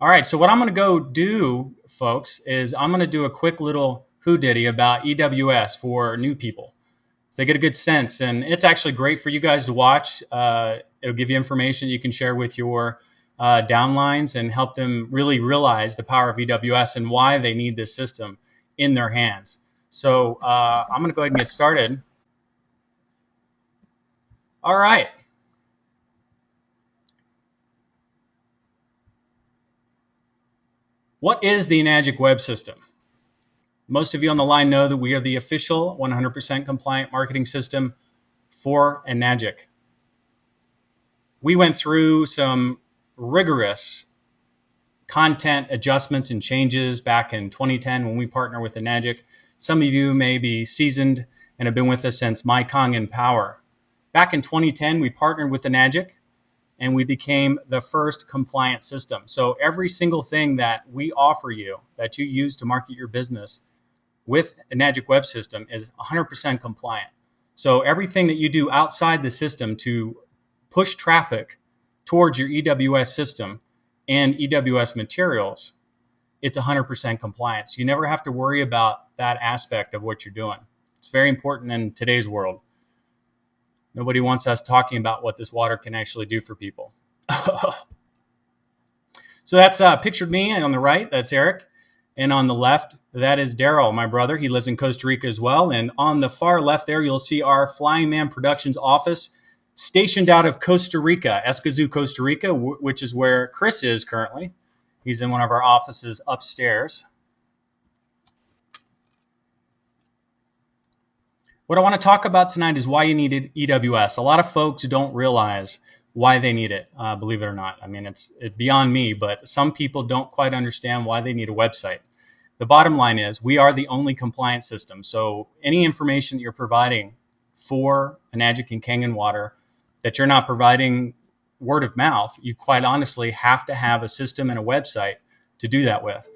All right, so what I'm going to go do, folks, is I'm going to do a quick little whodiddy about EWS for new people. So they get a good sense, and it's actually great for you guys to watch. It'll give you information you can share with your downlines and help them really realize the power of EWS and why they need this system in their hands. So I'm going to go ahead and get started. All right. What is the Enagic web system? Most of you on the line know that we are the official 100% compliant marketing system for Enagic. We went through some rigorous content adjustments and changes back in 2010 when we partnered with Enagic. Some of you may be seasoned and have been with us since MyCong in Power. Back in 2010, we partnered with Enagic and we became the first compliant system. So every single thing that we offer you that you use to market your business with Enagic web system is 100% compliant. So everything that you do outside the system to push traffic towards your EWS system and EWS materials, it's 100% compliant. So you never have to worry about that aspect of what you're doing. It's very important in today's world. Nobody wants us talking about what this water can actually do for people. So that's pictured me on the right. That's Eric. And on the left, that is Daryl, my brother. He lives in Costa Rica as well. And on the far left there, you'll see our Flying Man Productions office stationed out of Costa Rica, Escazú, Costa Rica, which is where Chris is currently. He's in one of our offices upstairs. What I want to talk about tonight is why you needed EWS. A lot of folks don't realize why they need it, believe it or not. I mean, it's beyond me, but some people don't quite understand why they need a website. The bottom line is we are the only compliant system. So any information that you're providing for Enagic and Kangen water that you're not providing word of mouth, you quite honestly have to have a system and a website to do that with.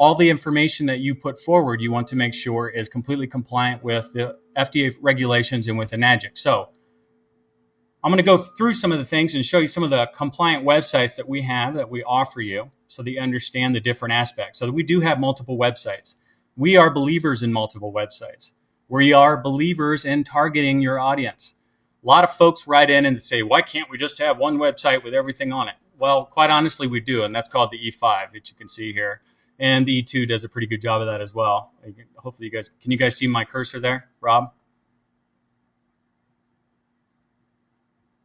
All the information that you put forward, you want to make sure is completely compliant with the FDA regulations and with Enagic. So I'm going to go through some of the things and show you some of the compliant websites that we have, that we offer you, so that you understand the different aspects. So we do have multiple websites. We are believers in multiple websites. We are believers in targeting your audience. A lot of folks write in and say, why can't we just have one website with everything on it? Well, quite honestly, we do, and that's called the E5 that you can see here. And the E2 does a pretty good job of that as well. Hopefully you guys, can you guys see my cursor there, Rob?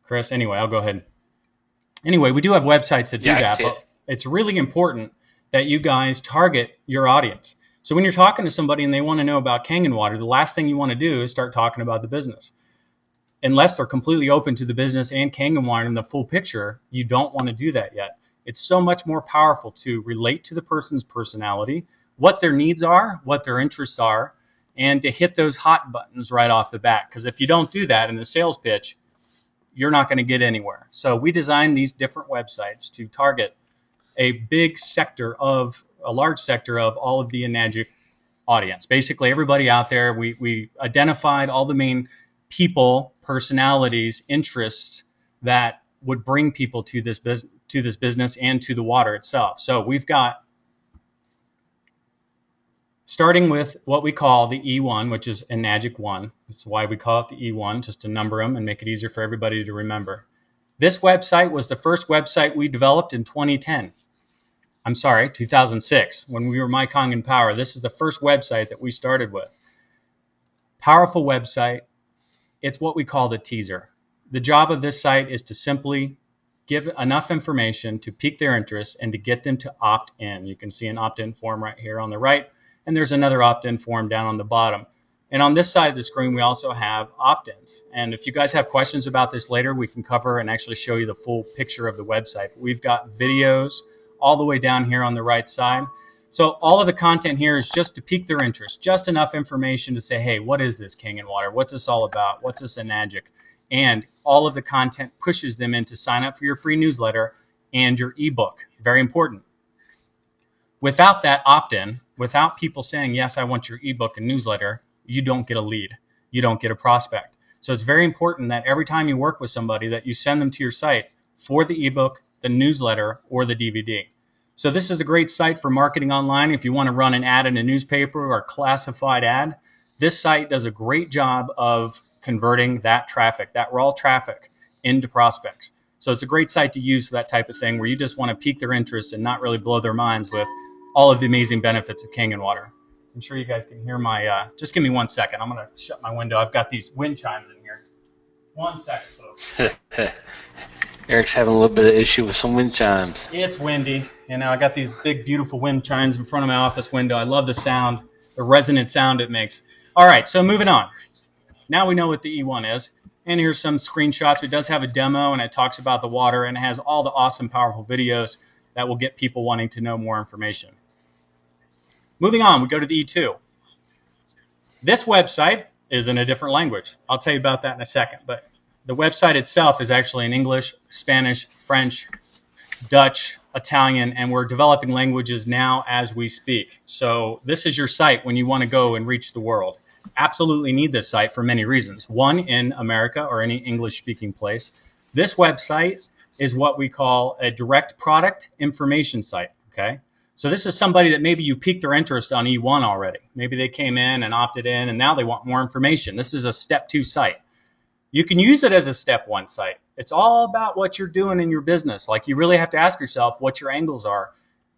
Chris, anyway, I'll go ahead. Anyway, we do have websites that do that, but it's really important that you guys target your audience. So when you're talking to somebody and they want to know about Kangen water, the last thing you want to do is start talking about the business. Unless they're completely open to the business and Kangen water and the full picture, you don't want to do that yet. It's so much more powerful to relate to the person's personality, what their needs are, what their interests are, and to hit those hot buttons right off the bat. Because if you don't do that in the sales pitch, you're not going to get anywhere. So we designed these different websites to target a large sector of all of the Enagic audience. Basically, everybody out there, we identified all the main people, personalities, interests that would bring people to this business and to the water itself. So we've got, starting with what we call the E1, which is Enagic 1. That's why we call it the E1, just to number them and make it easier for everybody to remember. This website was the first website we developed in 2006, when we were MyCong in Power. This is the first website that we started with. Powerful website. It's what we call the teaser. The job of this site is to simply give enough information to pique their interest and to get them to opt in. You can see an opt-in form right here on the right, and there's another opt-in form down on the bottom. And on this side of the screen, we also have opt-ins. And if you guys have questions about this later, we can cover and actually show you the full picture of the website. We've got videos all the way down here on the right side. So all of the content here is just to pique their interest, just enough information to say, hey, what is this Kangen water? What's this all about? What's this Enagic? And all of the content pushes them in to sign up for your free newsletter and your ebook. Very important. Without that opt-in, without people saying, yes, I want your ebook and newsletter, you don't get a lead. You don't get a prospect. So it's very important that every time you work with somebody that you send them to your site for the ebook, the newsletter, or the DVD. So this is a great site for marketing online. If you want to run an ad in a newspaper or a classified ad, this site does a great job of converting that traffic, that raw traffic, into prospects. So it's a great site to use for that type of thing where you just want to pique their interest and not really blow their minds with all of the amazing benefits of Kangen water. I'm sure you guys can hear my, just give me 1 second. I'm going to shut my window. I've got these wind chimes in here. 1 second, folks. Eric's having a little bit of issue with some wind chimes. It's windy. You know, I got these big, beautiful wind chimes in front of my office window. I love the sound, the resonant sound it makes. All right, so moving on. Now we know what the E1 is. And here's some screenshots. It does have a demo, and it talks about the water, and it has all the awesome, powerful videos that will get people wanting to know more information. Moving on, we go to the E2. This website is in a different language. I'll tell you about that in a second. But the website itself is actually in English, Spanish, French, Dutch, Italian, and we're developing languages now as we speak. So this is your site when you want to go and reach the world. Absolutely need this site for many reasons. One, in America or any English-speaking place, this website is what we call a direct product information site, okay? So this is somebody that maybe you piqued their interest on E1 already. Maybe they came in and opted in, and now they want more information. This is a step 2 site. You can use it as a step 1 site. It's all about what you're doing in your business. Like, you really have to ask yourself what your angles are.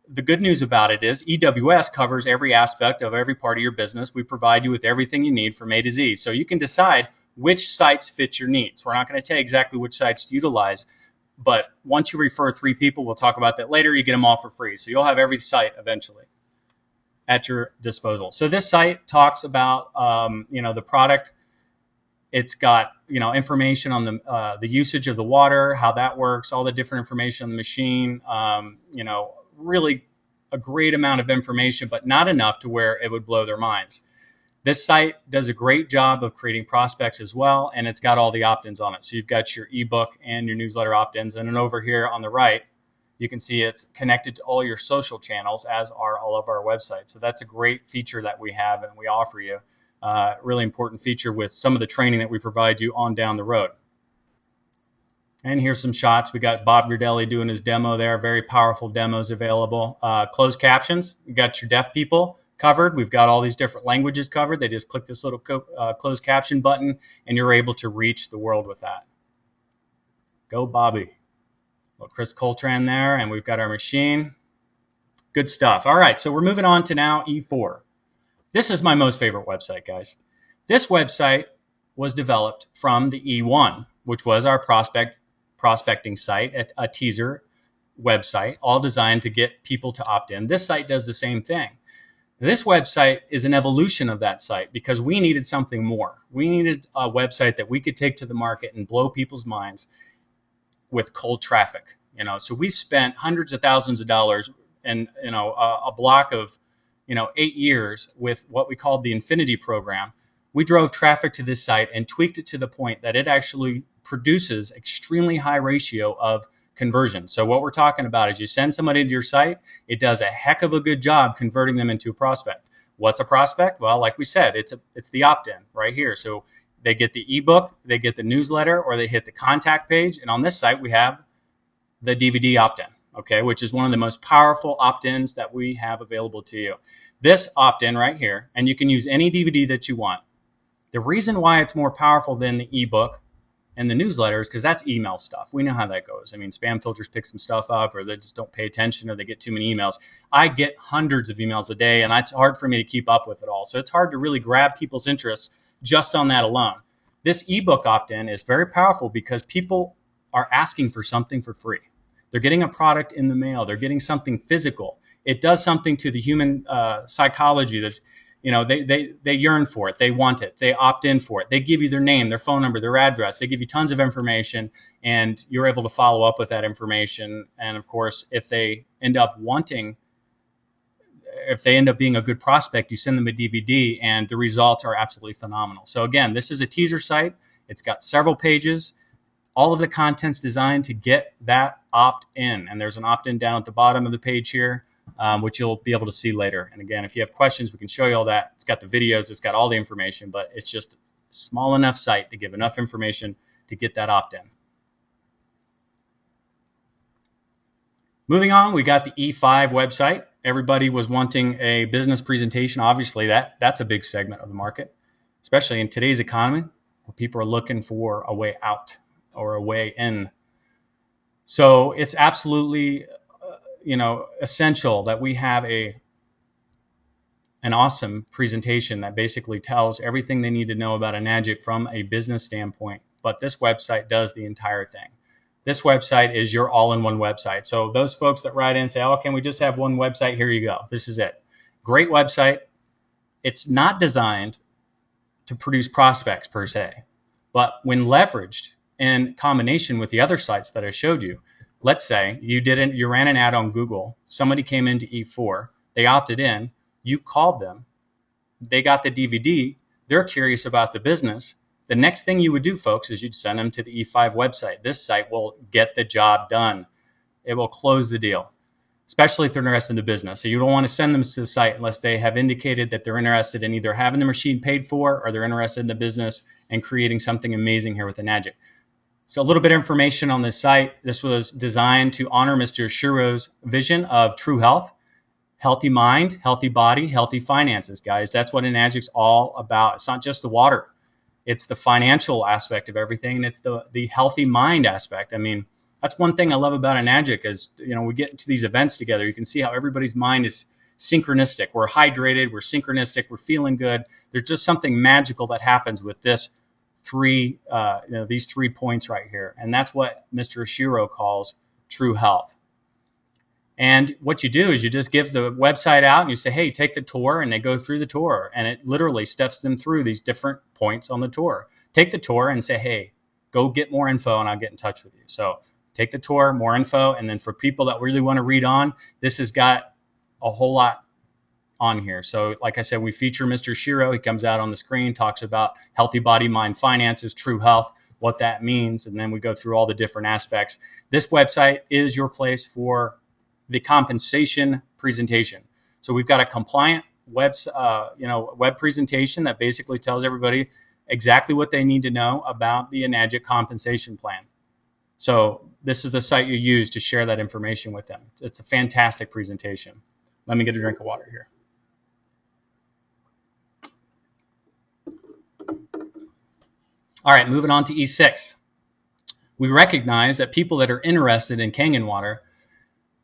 The good news about it is EWS covers every aspect of every part of your business. We provide you with everything you need from A to Z. So you can decide which sites fit your needs. We're not going to tell you exactly which sites to utilize, but once you refer 3 people, we'll talk about that later, you get them all for free. So you'll have every site eventually at your disposal. So this site talks about the product. It's got information on the usage of the water, how that works, all the different information on the machine. Really a great amount of information, but not enough to where it would blow their minds. This site does a great job of creating prospects as well, and it's got all the opt-ins on it. So you've got your ebook and your newsletter opt-ins, and then over here on the right, you can see it's connected to all your social channels, as are all of our websites. So that's a great feature that we have and we offer you. Really important feature with some of the training that we provide you on down the road. And here's some shots. We got Bob Gridelli doing his demo there. Very powerful demos available. Closed captions. You got your deaf people covered. We've got all these different languages covered. They just click this little closed caption button, and you're able to reach the world with that. Go Bobby. Well, Chris Coltrane there, and we've got our machine. Good stuff. All right, so we're moving on to now E4. This is my most favorite website, guys. This website was developed from the E1, which was our prospecting site, a teaser website, all designed to get people to opt in. This site does the same thing. This website is an evolution of that site because we needed something more. We needed a website that we could take to the market and blow people's minds with cold traffic. So we've spent hundreds of thousands of dollars and a block of 8 years with what we called the Infinity program. We drove traffic to this site and tweaked it to the point that it actually produces extremely high ratio of conversion. So what we're talking about is you send somebody to your site, it does a heck of a good job converting them into a prospect. What's a prospect? Well, like we said, it's the opt-in right here. So they get the ebook, they get the newsletter, or they hit the contact page. And on this site, we have the DVD opt-in, okay, which is one of the most powerful opt-ins that we have available to you. This opt-in right here, and you can use any DVD that you want. The reason why it's more powerful than the ebook and the newsletter is because that's email stuff. We know how that goes. I mean, spam filters pick some stuff up, or they just don't pay attention, or they get too many emails. I get hundreds of emails a day, and it's hard for me to keep up with it all. So it's hard to really grab people's interest just on that alone. This ebook opt-in is very powerful because people are asking for something for free. They're getting a product in the mail. They're getting something physical. It does something to the human psychology that's, they yearn for it. They want it. They opt in for it. They give you their name, their phone number, their address. They give you tons of information, and you're able to follow up with that information. And of course, if they end up being a good prospect, you send them a DVD, and the results are absolutely phenomenal. So again, this is a teaser site. It's got several pages. All of the content's designed to get that opt-in, and there's an opt-in down at the bottom of the page here, which you'll be able to see later. And again, if you have questions, we can show you all that. It's got the videos, it's got all the information, but it's just a small enough site to give enough information to get that opt-in. Moving on, we got the E5 website. Everybody was wanting a business presentation. Obviously, that's a big segment of the market, especially in today's economy, where people are looking for a way out or a way in. So it's absolutely, essential that we have an awesome presentation that basically tells everything they need to know about Enagic from a business standpoint. But this website does the entire thing. This website is your all-in-one website. So those folks that write in and say, oh, can we just have one website? Here you go. This is it. Great website. It's not designed to produce prospects per se, but when leveraged in combination with the other sites that I showed you, let's say you ran an ad on Google, somebody came into E4, they opted in, you called them, they got the DVD, they're curious about the business. The next thing you would do, folks, is you'd send them to the E5 website. This site will get the job done. It will close the deal, especially if they're interested in the business. So you don't want to send them to the site unless they have indicated that they're interested in either having the machine paid for or they're interested in the business and creating something amazing here with Enagic. So a little bit of information on this site. This was designed to honor Mr. Shiro's vision of true health. Healthy mind, healthy body, healthy finances, guys. That's what Enagic's all about. It's not just the water. It's the financial aspect of everything, and it's the healthy mind aspect. I mean, that's one thing I love about Enagic is, we get into these events together. You can see how everybody's mind is synchronistic. We're hydrated, we're synchronistic, we're feeling good. There's just something magical that happens with these 3 points right here. And that's what Mr. Shiro calls true health. And what you do is you just give the website out and you say, hey, take the tour, and they go through the tour, and it literally steps them through these different points on the tour. Take the tour and say, hey, go get more info and I'll get in touch with you. So take the tour, more info, and then for people that really want to read on, this has got a whole lot on here. So like I said, we feature Mr. Shiro. He comes out on the screen, talks about healthy body, mind, finances, true health, what that means, and then we go through all the different aspects. This website is your place for the compensation presentation. So we've got a compliant web presentation that basically tells everybody exactly what they need to know about the Enagic compensation plan. So this is the site you use to share that information with them. It's a fantastic presentation. Let me get a drink of water here. All right, moving on to E6. We recognize that people that are interested in Kangen water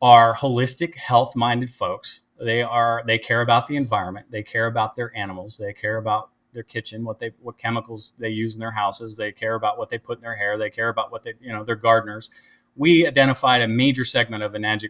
are holistic, health-minded folks. They care about the environment. They care about their animals. They care about their kitchen, what chemicals they use in their houses. They care about what they put in their hair. They care about what they're gardeners. We identified a major segment of Enagic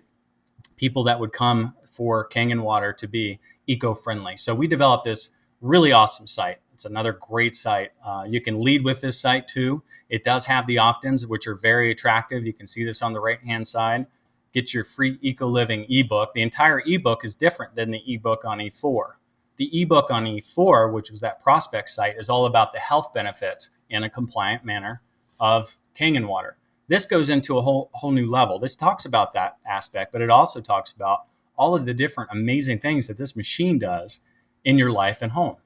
people that would come for Kangen water to be eco-friendly. So we developed this really awesome site. It's another great site. You can lead with this site too. It does have the opt-ins, which are very attractive. You can see this on the right-hand side. Get your free Eco Living ebook. The entire ebook is different than the ebook on E4. The ebook on E4, which was that prospect site, is all about the health benefits in a compliant manner of Kangen water. This goes into a whole new level. This talks about that aspect, but it also talks about all of the different amazing things that this machine does in your life and home.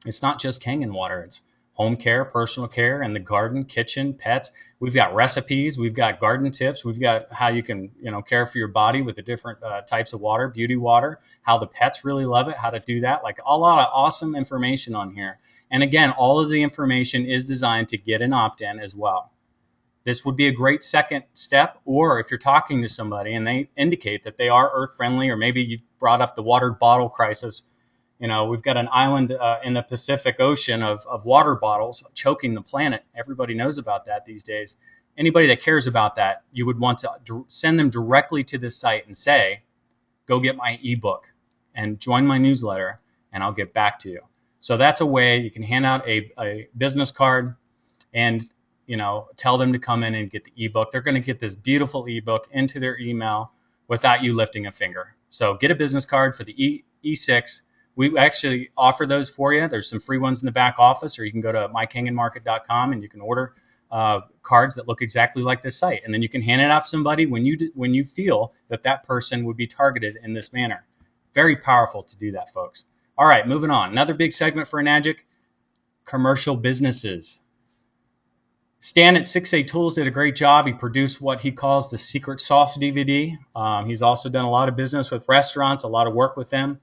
It's not just Kangen water. It's home care, personal care, and the garden, kitchen, pets. We've got recipes. We've got garden tips. We've got how you can, care for your body with the different types of water, beauty water, how the pets really love it, how to do that. Like a lot of awesome information on here. And again, all of the information is designed to get an opt-in as well. This would be a great second step, or if you're talking to somebody and they indicate that they are earth friendly, or maybe you brought up the water bottle crisis. We've got an island in the Pacific Ocean of water bottles choking the planet. Everybody knows about that these days. Anybody that cares about that, you would want to send them directly to this site and say, go get my ebook and join my newsletter, and I'll get back to you. So that's a way you can hand out a business card and tell them to come in and get the ebook. They're going to get this beautiful ebook into their email without you lifting a finger. So get a business card for the E6. We actually offer those for you. There's some free ones in the back office, or you can go to mykangenmarket.com and you can order cards that look exactly like this site. And then you can hand it out to somebody when you feel that person would be targeted in this manner. Very powerful to do that, folks. All right, moving on. Another big segment for Enagic, commercial businesses. Stan at 6A Tools did a great job. He produced what he calls the Secret Sauce DVD. He's also done a lot of business with restaurants, a lot of work with them.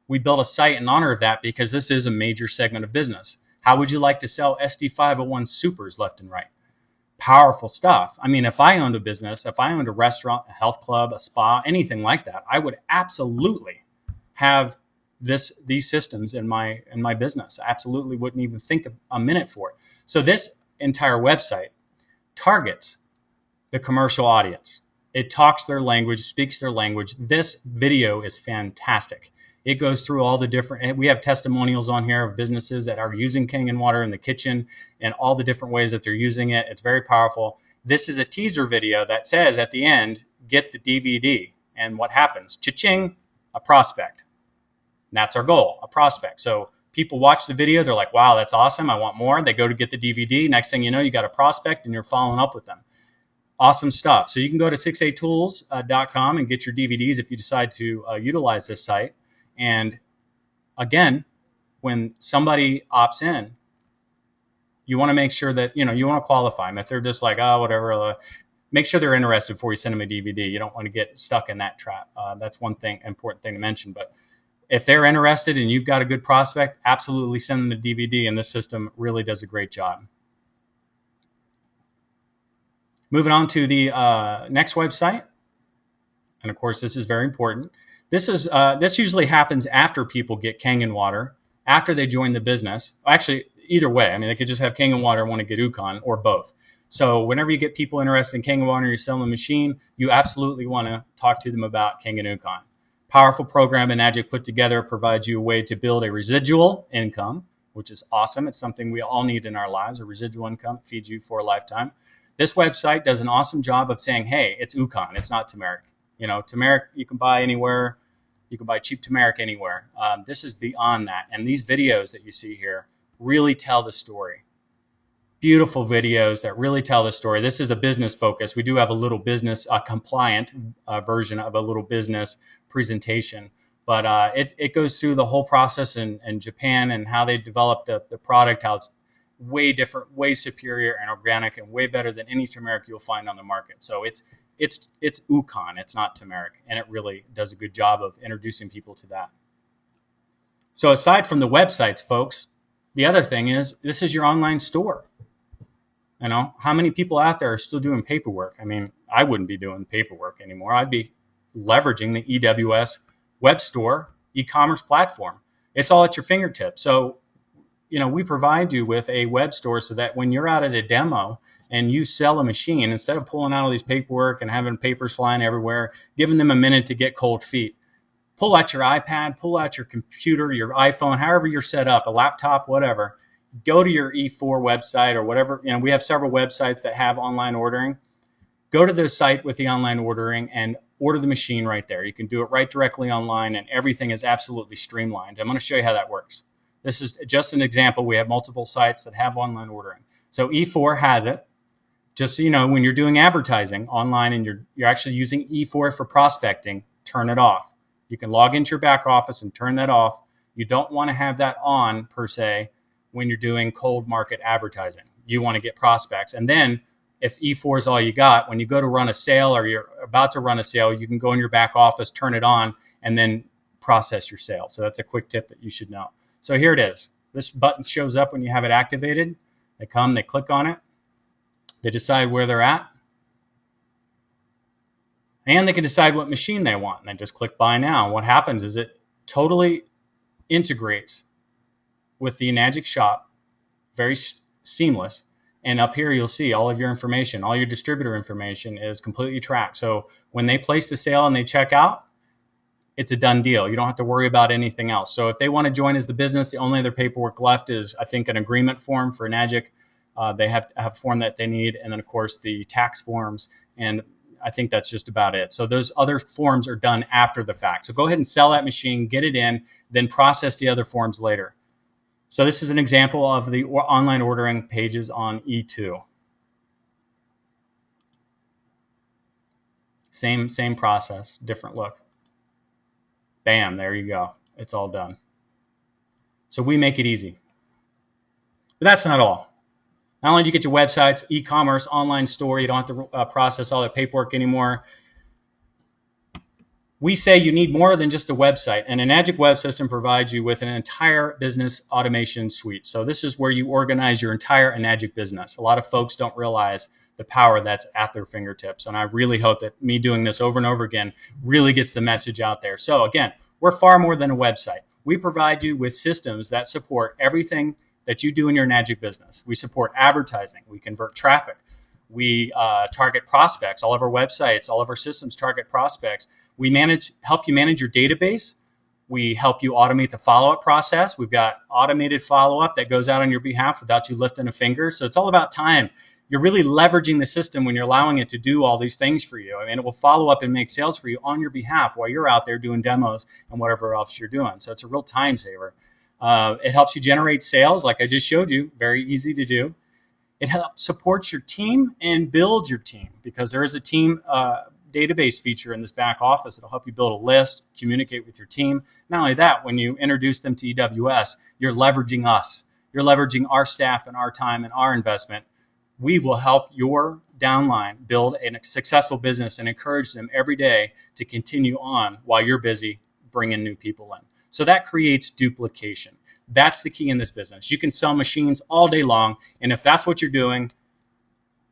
We built a site in honor of that because this is a major segment of business. How would you like to sell SD501 supers left and right? Powerful stuff. I mean, if I owned a business, if I owned a restaurant, a health club, a spa, anything like that, I would absolutely have these systems in my business. I absolutely wouldn't even think a minute for it. So this entire website targets the commercial audience. It talks their language, speaks their language. This video is fantastic. It goes through all the different, we have testimonials on here of businesses that are using Kangen water in the kitchen and all the different ways that they're using it. It's very powerful. This is a teaser video that says at the end, get the DVD. And what happens? Cha-ching, a prospect. And that's our goal, a prospect. So people watch the video, they're like, wow, that's awesome, I want more. They go to get the DVD. Next thing you know, you got a prospect and you're following up with them. Awesome stuff. So you can go to 6atools.com and get your DVDs if you decide to utilize this site. And again, when somebody opts in, you want to make sure that, you want to qualify them. If they're just like, oh, whatever, make sure they're interested before you send them a DVD. You don't want to get stuck in that trap. That's one important thing to mention. But if they're interested and you've got a good prospect, absolutely send them the DVD, and this system really does a great job. Moving on to the next website, and of course this is very important. This usually happens after people get Kangen water, after they join the business. Actually, either way. I mean, they could just have Kangen water and want to get Ukon, or both. So whenever you get people interested in Kangen water and you're selling a machine, you absolutely want to talk to them about Kangen Ukon. Powerful program Enagic put together provides you a way to build a residual income, which is awesome. It's something we all need in our lives. A residual income feeds you for a lifetime. This website does an awesome job of saying, hey, it's Ukon, it's not turmeric. Turmeric you can buy anywhere. You can buy cheap turmeric anywhere. This is beyond that. And these videos that you see here really tell the story. Beautiful videos that really tell the story. This is a business focus. We do have a little business, compliant version of a little business presentation. But it goes through the whole process in Japan and how they developed the product, how it's way different, way superior and organic and way better than any turmeric you'll find on the market. So it's Ukon, it's not turmeric, and it really does a good job of introducing people to that. So aside from the websites, folks, the other thing is this is your online store. How many people out there are still doing paperwork? I mean, I wouldn't be doing paperwork anymore. I'd be leveraging the EWS web store e-commerce platform. It's all at your fingertips. So we provide you with a web store so that when you're out at a demo and you sell a machine, instead of pulling out all these paperwork and having papers flying everywhere, giving them a minute to get cold feet, pull out your iPad, pull out your computer, your iPhone, however you're set up, a laptop, whatever. Go to your E4 website or whatever. We have several websites that have online ordering. Go to the site with the online ordering and order the machine right there. You can do it right directly online, and everything is absolutely streamlined. I'm going to show you how that works. This is just an example. We have multiple sites that have online ordering. So E4 has it. Just so you know, when you're doing advertising online and you're actually using E4 for prospecting, turn it off. You can log into your back office and turn that off. You don't want to have that on, per se, when you're doing cold market advertising. You want to get prospects. And then if E4 is all you got, when you go to run a sale or you're about to run a sale, you can go in your back office, turn it on, and then process your sale. So that's a quick tip that you should know. So here it is. This button shows up when you have it activated. They come, they click on it. They decide where they're at. And they can decide what machine they want. And they just click buy now. And what happens is it totally integrates with the Enagic shop. Very seamless. And up here you'll see all of your information. All your distributor information is completely tracked. So when they place the sale and they check out, it's a done deal. You don't have to worry about anything else. So if they want to join as the business, the only other paperwork left is, I think, an agreement form for Enagic. They have a form that they need, and then, of course, the tax forms, and I think that's just about it. So those other forms are done after the fact. So go ahead and sell that machine, get it in, then process the other forms later. So this is an example of the online ordering pages on E2. Same process, different look. Bam, there you go. It's all done. So we make it easy. But that's not all. Not only do you get your websites, e-commerce, online store, you don't have to process all that paperwork anymore. We say you need more than just a website, and Enagic Web System provides you with an entire business automation suite. So this is where you organize your entire Enagic business. A lot of folks don't realize the power that's at their fingertips, and I really hope that me doing this over and over again really gets the message out there. So again, we're far more than a website. We provide you with systems that support everything that you do in your Enagic business. We support advertising. We convert traffic. We target prospects. All of our websites, all of our systems target prospects. We help you manage your database. We help you automate the follow-up process. We've got automated follow-up that goes out on your behalf without you lifting a finger. So it's all about time. You're really leveraging the system when you're allowing it to do all these things for you. I mean, it will follow up and make sales for you on your behalf while you're out there doing demos and whatever else you're doing. So it's a real time saver. It helps you generate sales, like I just showed you, very easy to do. It helps support your team and build your team, because there is a team database feature in this back office that'll help you build a list, communicate with your team. Not only that, when you introduce them to EWS, you're leveraging us. You're leveraging our staff and our time and our investment. We will help your downline build a successful business and encourage them every day to continue on while you're busy bringing new people in. So that creates duplication. That's the key in this business. You can sell machines all day long, and if that's what you're doing,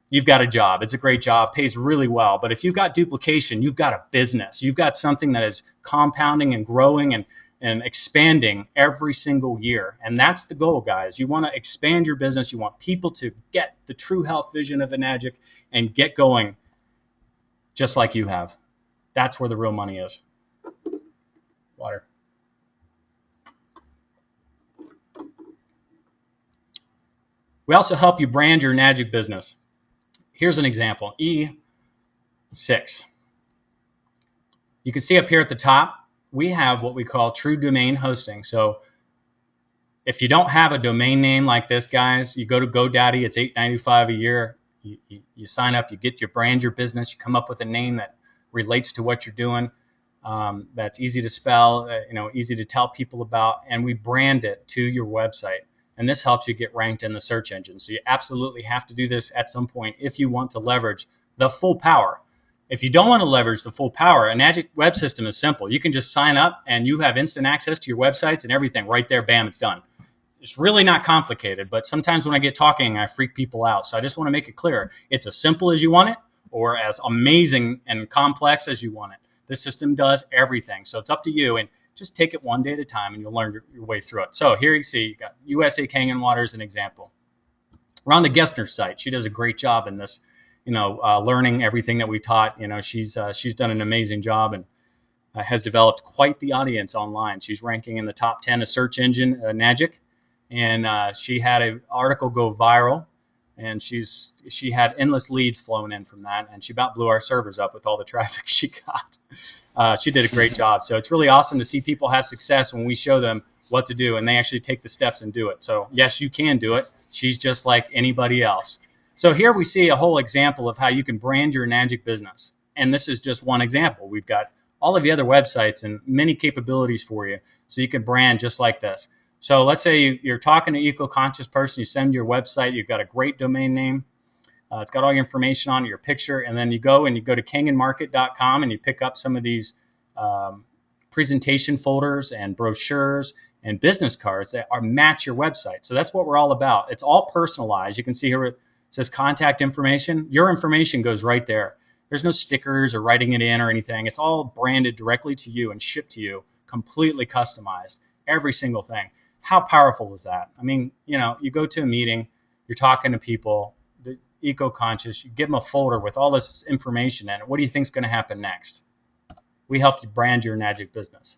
you've got a job. It's a great job, pays really well. But if you've got duplication, you've got a business. You've got something that is compounding and growing and expanding every single year. And that's the goal, guys. You want to expand your business. You want people to get the true health vision of Enagic and get going just like you have. That's where the real money is. Water. We also help you brand your Enagic business. Here's an example, E6. You can see up here at the top, we have what we call true domain hosting. So if you don't have a domain name like this, guys, you go to GoDaddy, it's $8.95 a year. You sign up, you brand your business, you come up with a name that relates to what you're doing, that's easy to spell, easy to tell people about, and we brand it to your website. And this helps you get ranked in the search engine. So you absolutely have to do this at some point if you want to leverage the full power. If you don't want to leverage the full power, Enagic Web System is simple. You can just sign up and you have instant access to your websites and everything right there. Bam, it's done. It's really not complicated, but sometimes when I get talking, I freak people out. So I just want to make it clear. It's as simple as you want it or as amazing and complex as you want it. This system does everything. So it's up to you. And just take it one day at a time and you'll learn your way through it. So here you see, you got USA Kangen Water as an example. We're on the Gessner site. She does a great job in this, learning everything that we taught. She's done an amazing job and has developed quite the audience online. She's ranking in the top 10 of search engine Enagic, and she had an article go viral, and she had endless leads flowing in from that, and she about blew our servers up with all the traffic she got. She did a great job. So it's really awesome to see people have success when we show them what to do and they actually take the steps and do it. So yes, you can do it. She's just like anybody else. So here we see a whole example of how you can brand your Enagic business. And this is just one example. We've got all of the other websites and many capabilities for you. So you can brand just like this. So let's say you're talking to an eco-conscious person, you send your website, you've got a great domain name. It's got all your information on it, your picture, and then you go to kangenmarket.com and you pick up some of these presentation folders and brochures and business cards that match your website. So that's what we're all about. It's all personalized. You can see here it says contact information. Your information goes right there. There's no stickers or writing it in or anything. It's all branded directly to you and shipped to you, completely customized, every single thing. How powerful is that? I mean, you go to a meeting, you're talking to people, eco-conscious, you give them a folder with all this information in it. What do you think is going to happen next? We help you brand your Enagic business.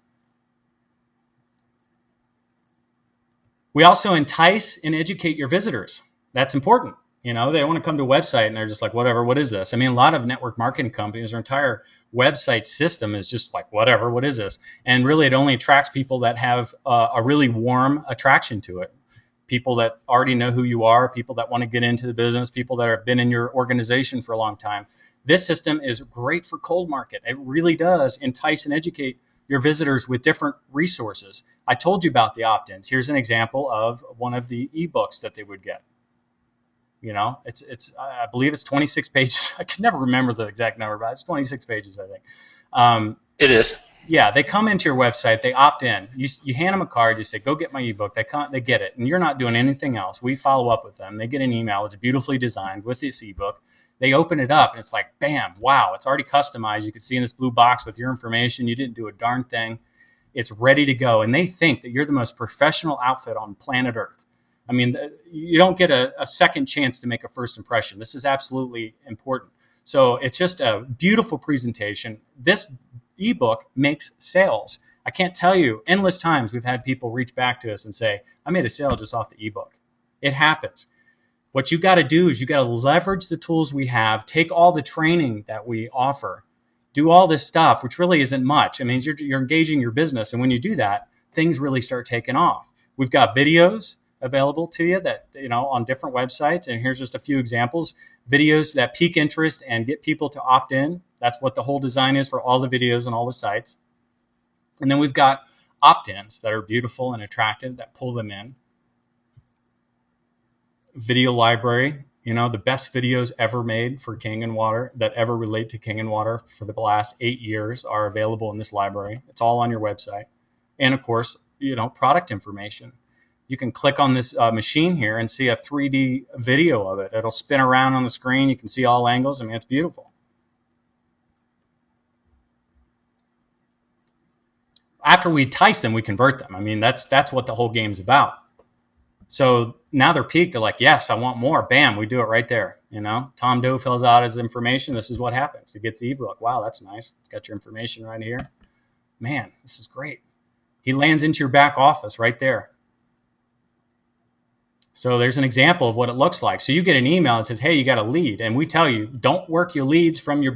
We also entice and educate your visitors. That's important. They want to come to a website and they're just like, whatever, what is this? I mean, a lot of network marketing companies, their entire website system is just like, whatever, what is this? And really it only attracts people that have a really warm attraction to it. People that already know who you are, people that want to get into the business, people that have been in your organization for a long time. This system is great for cold market. It really does entice and educate your visitors with different resources. I told you about the opt-ins. Here's an example of one of the ebooks that they would get. You know, I believe it's 26 pages. I can never remember the exact number, but it's 26 pages, I think. It is. Yeah, they come into your website, they opt in. You hand them a card, you say, "Go get my ebook." They get it, and you're not doing anything else. We follow up with them. They get an email. It's beautifully designed with this ebook. They open it up, and it's like, bam, wow, it's already customized. You can see in this blue box with your information. You didn't do a darn thing. It's ready to go, and they think that you're the most professional outfit on planet Earth. I mean, you don't get a second chance to make a first impression. This is absolutely important. So it's just a beautiful presentation. This ebook makes sales. I can't tell you endless times we've had people reach back to us and say, "I made a sale just off the ebook." It happens. What you got to do is you got to leverage the tools we have, take all the training that we offer, do all this stuff, which really isn't much. I mean, you're engaging your business, and when you do that, things really start taking off. We've got videos available to you that, you know, on different websites, and here's just a few examples. Videos that pique interest and get people to opt in. That's what the whole design is for all the videos on all the sites. And then we've got opt-ins that are beautiful and attractive that pull them in. Video library, you know, the best videos ever made for King and Water that ever relate to King and Water for the last 8 years are available in this library. It's all on your website. And of course, you know, product information. You can click on this machine here and see a 3D video of it. It'll spin around on the screen. You can see all angles. I mean, it's beautiful. After we entice them, we convert them. I mean, that's what the whole game's about. So now they're piqued. They're like, "Yes, I want more." Bam, we do it right there. You know, Tom Doe fills out his information. This is what happens. He gets the ebook. Wow, that's nice. It's got your information right here. Man, this is great. He lands into your back office right there. So there's an example of what it looks like. So you get an email that says, "Hey, you got a lead," and we tell you, don't work your leads from your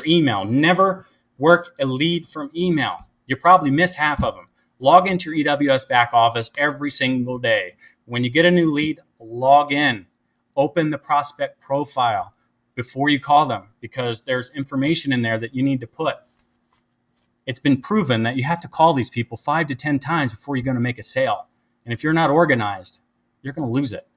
email. Never work a lead from email. You probably miss half of them. Log into your EWS back office every single day. When you get a new lead, log in. Open the prospect profile before you call them, because there's information in there that you need to put. It's been proven that you have to call these people 5 to 10 times before you're going to make a sale. And if you're not organized, you're going to lose it.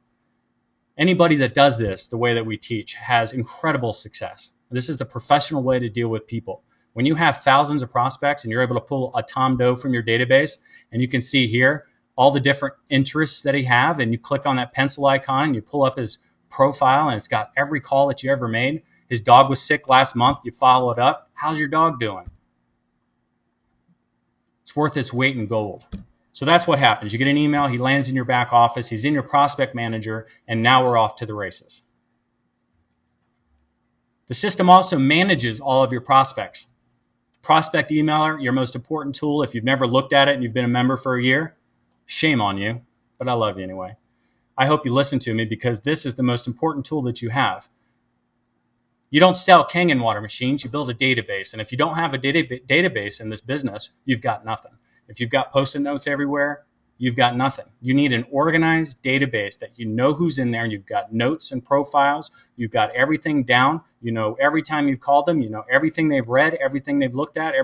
Anybody that does this the way that we teach has incredible success. This is the professional way to deal with people. When you have thousands of prospects and you're able to pull a Tom Doe from your database, and you can see here all the different interests that he have, and you click on that pencil icon and you pull up his profile, and it's got every call that you ever made. His dog was sick last month. You follow it up. How's your dog doing? It's worth its weight in gold. So that's what happens. You get an email, he lands in your back office, he's in your prospect manager, and now we're off to the races. The system also manages all of your prospects. Prospect Emailer, your most important tool. If you've never looked at it and you've been a member for a year, shame on you, but I love you anyway. I hope you listen to me, because this is the most important tool that you have. You don't sell King and Water machines, you build a database. And if you don't have a database in this business, you've got nothing. If you've got Post-it notes everywhere, you've got nothing. You need an organized database that you know who's in there. You've got notes and profiles. You've got everything down. You know every time you've called them. You know everything they've read, everything they've looked at.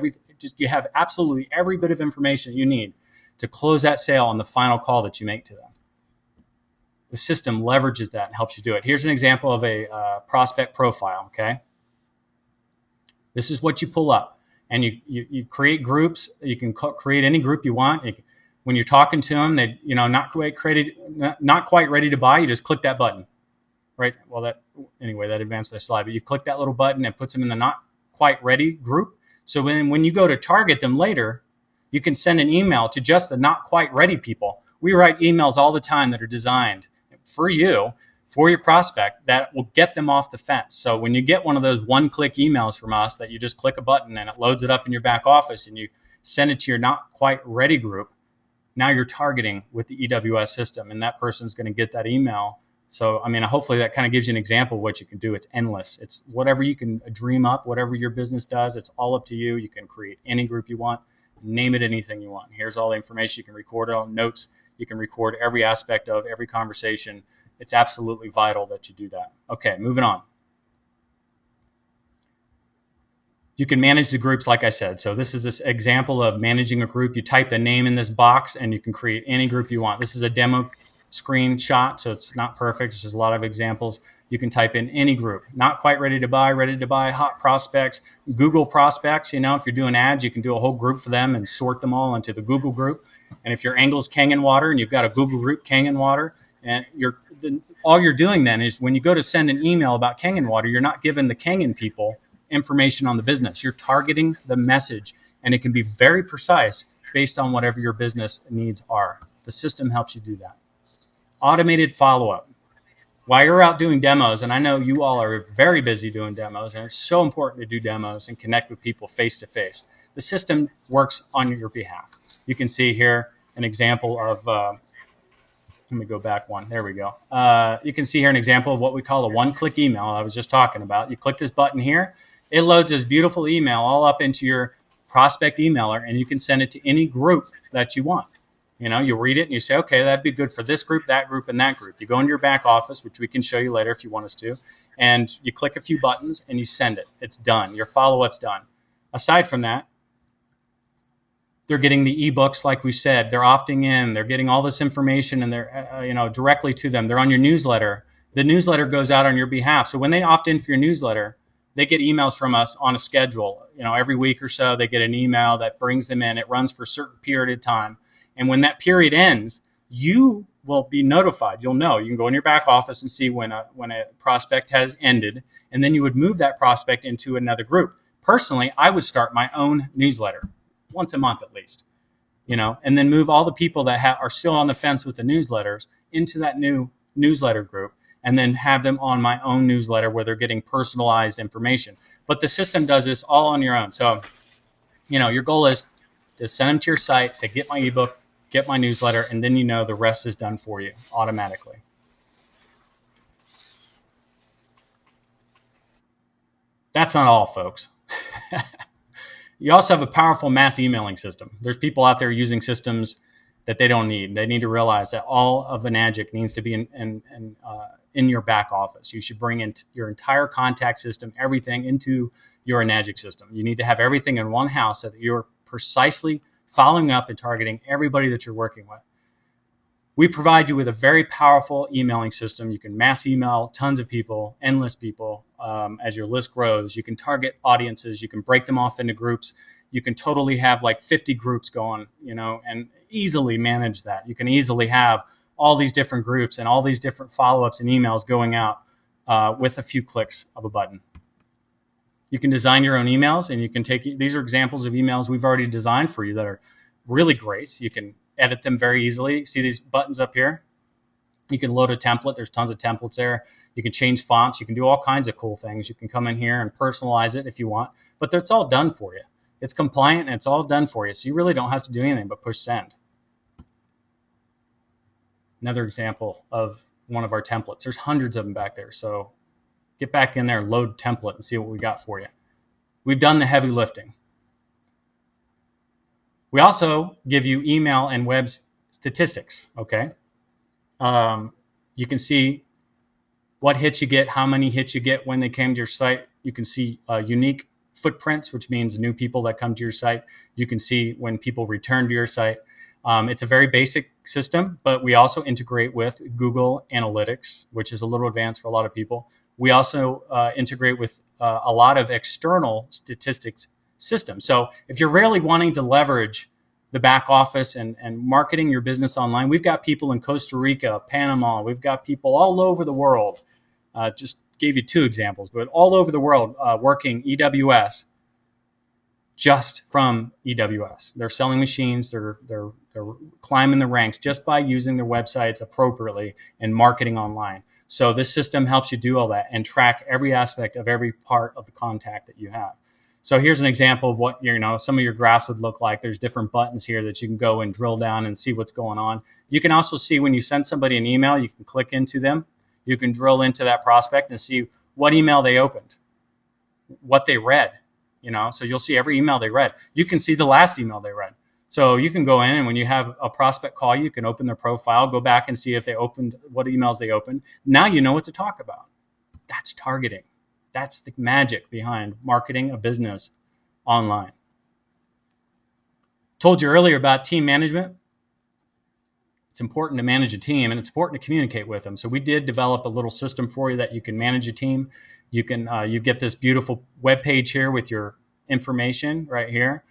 You have absolutely every bit of information you need to close that sale on the final call that you make to them. The system leverages that and helps you do it. Here's an example of a prospect profile. Okay, this is what you pull up, and you create groups. You can create any group you want. When you're talking to them, they not quite ready to buy. You just click that button, right? Well, that advanced my slide. But you click that little button and puts them in the not quite ready group. So when you go to target them later, you can send an email to just the not quite ready people. We write emails all the time that are designed for you, for your prospect, that will get them off the fence. So when you get one of those one-click emails from us that you just click a button and it loads it up in your back office and you send it to your not quite ready group, now you're targeting with the EWS system, and that person's going to get that email. So, I mean, hopefully that kind of gives you an example of what you can do. It's endless. It's whatever you can dream up, whatever your business does, it's all up to you. You can create any group you want, name it anything you want. Here's all the information. You can record it on notes. You can record every aspect of every conversation. It's absolutely vital that you do that. Okay, moving on. You can manage the groups, like I said. So this is this example of managing a group. You type the name in this box, and you can create any group you want. This is a demo screenshot, so it's not perfect. It's just a lot of examples. You can type in any group, not quite ready to buy, hot prospects, Google prospects. If you're doing ads, you can do a whole group for them and sort them all into the Google group. And if your angle's Kangen water and you've got a Google group Kangen water, and all you're doing then is when you go to send an email about Kangen water, you're not giving the Kangen people information on the business. You're targeting the message, and it can be very precise based on whatever your business needs are. The system helps you do that. Automated follow-up. While you're out doing demos, and I know you all are very busy doing demos, and it's so important to do demos and connect with people face-to-face, the system works on your behalf. You can see here an example of, let me go back one. There we go. You can see here an example of what we call a one-click email I was just talking about. You click this button here. It loads this beautiful email all up into your prospect emailer, and you can send it to any group that you want. You read it and you say, okay, that'd be good for this group, that group, and that group. You go into your back office, which we can show you later if you want us to, and you click a few buttons and you send it. It's done. Your follow-up's done. Aside from that, they're getting the ebooks, like we said. They're opting in. They're getting all this information, and they're directly to them. They're on your newsletter. The newsletter goes out on your behalf. So when they opt in for your newsletter, they get emails from us on a schedule. Every week or so, they get an email that brings them in. It runs for a certain period of time. And when that period ends, you will be notified. You'll know. You can go in your back office and see when a prospect has ended, and then you would move that prospect into another group. Personally, I would start my own newsletter once a month at least, and then move all the people that are still on the fence with the newsletters into that new newsletter group, and then have them on my own newsletter where they're getting personalized information. But the system does this all on your own. So, your goal is to send them to your site, say, get my ebook, get my newsletter, and then the rest is done for you automatically. That's not all, folks. You also have a powerful mass emailing system. There's people out there using systems that they don't need. They need to realize that all of Enagic needs to be in your back office. You should bring in your entire contact system, everything into your Enagic system. You need to have everything in one house so that you're precisely following up and targeting everybody that you're working with. We provide you with a very powerful emailing system. You can mass email tons of people, endless people. As your list grows, you can target audiences. You can break them off into groups. You can totally have like 50 groups going, and easily manage that. You can easily have all these different groups and all these different follow-ups and emails going out with a few clicks of a button. You can design your own emails, and you can these are examples of emails we've already designed for you that are really great. You can edit them very easily. See these buttons up here? You can load a template. There's tons of templates there. You can change fonts. You can do all kinds of cool things. You can come in here and personalize it if you want, but it's all done for you. It's compliant and it's all done for you. So you really don't have to do anything but push send. Another example of one of our templates. There's hundreds of them back there. So get back in there, load template, and see what we got for you. We've done the heavy lifting. We also give you email and web statistics, okay? You can see what hits you get, how many hits you get when they came to your site. You can see unique footprints, which means new people that come to your site. You can see when people return to your site. It's a very basic system, but we also integrate with Google Analytics, which is a little advanced for a lot of people. We also integrate with a lot of external statistics systems. So if you're really wanting to leverage the back office and marketing your business online, we've got people in Costa Rica, Panama. We've got people all over the world. Just gave you two examples, but all over the world working EWS just from EWS. They're selling machines. They're climbing the ranks just by using their websites appropriately and marketing online. So this system helps you do all that and track every aspect of every part of the contact that you have. So here's an example of what some of your graphs would look like. There's different buttons here that you can go and drill down and see what's going on. You can also see when you send somebody an email, you can click into them. You can drill into that prospect and see what email they opened, what they read. So you'll see every email they read. You can see the last email they read. So you can go in, and when you have a prospect call, you can open their profile, go back and see if they opened, what emails they opened. Now you know what to talk about. That's targeting. That's the magic behind marketing a business online. Told you earlier about team management. it's important to manage a team, and it's important to communicate with them. So we did develop a little system for you that you can manage a team. You can you get this beautiful web page here with your information right here.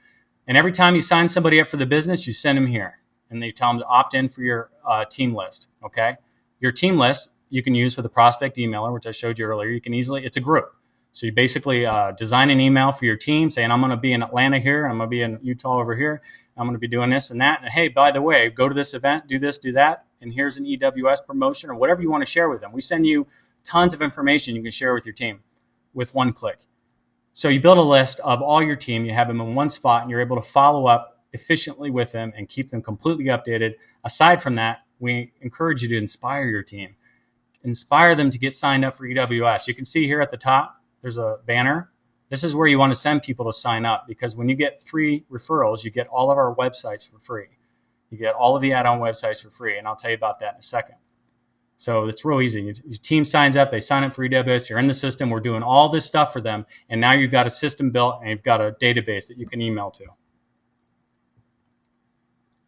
And every time you sign somebody up for the business, you send them here, and you tell them to opt in for your team list. Okay, your team list you can use for the prospect emailer, which I showed you earlier. You can easily, it's a group. So you basically design an email for your team saying, I'm going to be in Atlanta here, I'm going to be in Utah over here, I'm going to be doing this and that. And hey, by the way, go to this event, do this, do that, and here's an EWS promotion or whatever you want to share with them. We send you tons of information you can share with your team with one click. So you build a list of all your team, you have them in one spot, and you're able to follow up efficiently with them and keep them completely updated. Aside from that, we encourage you to inspire your team. Inspire them to get signed up for EWS. You can see here at the top, there's a banner. This is where you want to send people to sign up, because when you get 3 referrals, you get all of our websites for free. You get all of the add-on websites for free, and I'll tell you about that in a second. So it's real easy. Your team signs up, they sign up for EWS, you're in the system, we're doing all this stuff for them, and now you've got a system built and you've got a database that you can email to.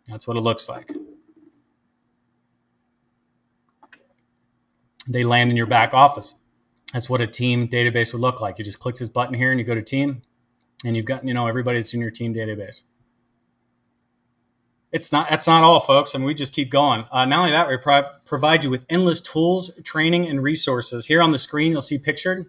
That's what it looks like. They land in your back office. That's what a team database would look like. You just click this button here and you go to team, and you've got, everybody that's in your team database. That's not all, folks. I mean, we just keep going. Not only that, we provide you with endless tools, training, and resources. Here on the screen, you'll see pictured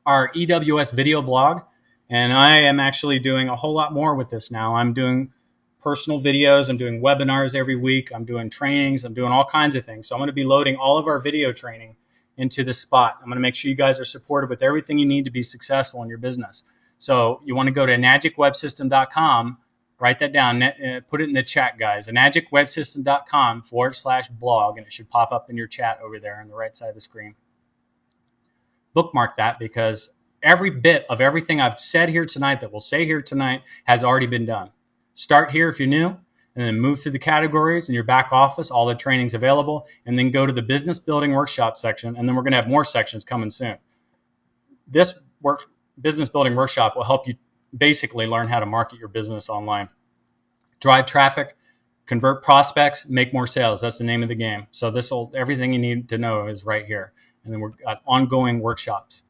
our EWS video blog, and I am actually doing a whole lot more with this now. I'm doing personal videos, I'm doing webinars every week, I'm doing trainings, I'm doing all kinds of things. So I'm going to be loading all of our video training into this spot. I'm going to make sure you guys are supported with everything you need to be successful in your business. So you want to go to anagicwebsystem.com, write that down, put it in the chat, guys, anagicwebsystem.com/blog, and it should pop up in your chat over there on the right side of the screen. Bookmark that, because every bit of everything I've said here tonight, that we'll say here tonight, has already been done. Start here if you're new, and then move through the categories in your back office. All the training's available, and then go to the business building workshop section, and then we're going to have more sections coming soon. This business building workshop will help you basically learn how to market your business online. Drive traffic, convert prospects, make more sales. That's the name of the game. So everything you need to know is right here. And then we've got ongoing workshops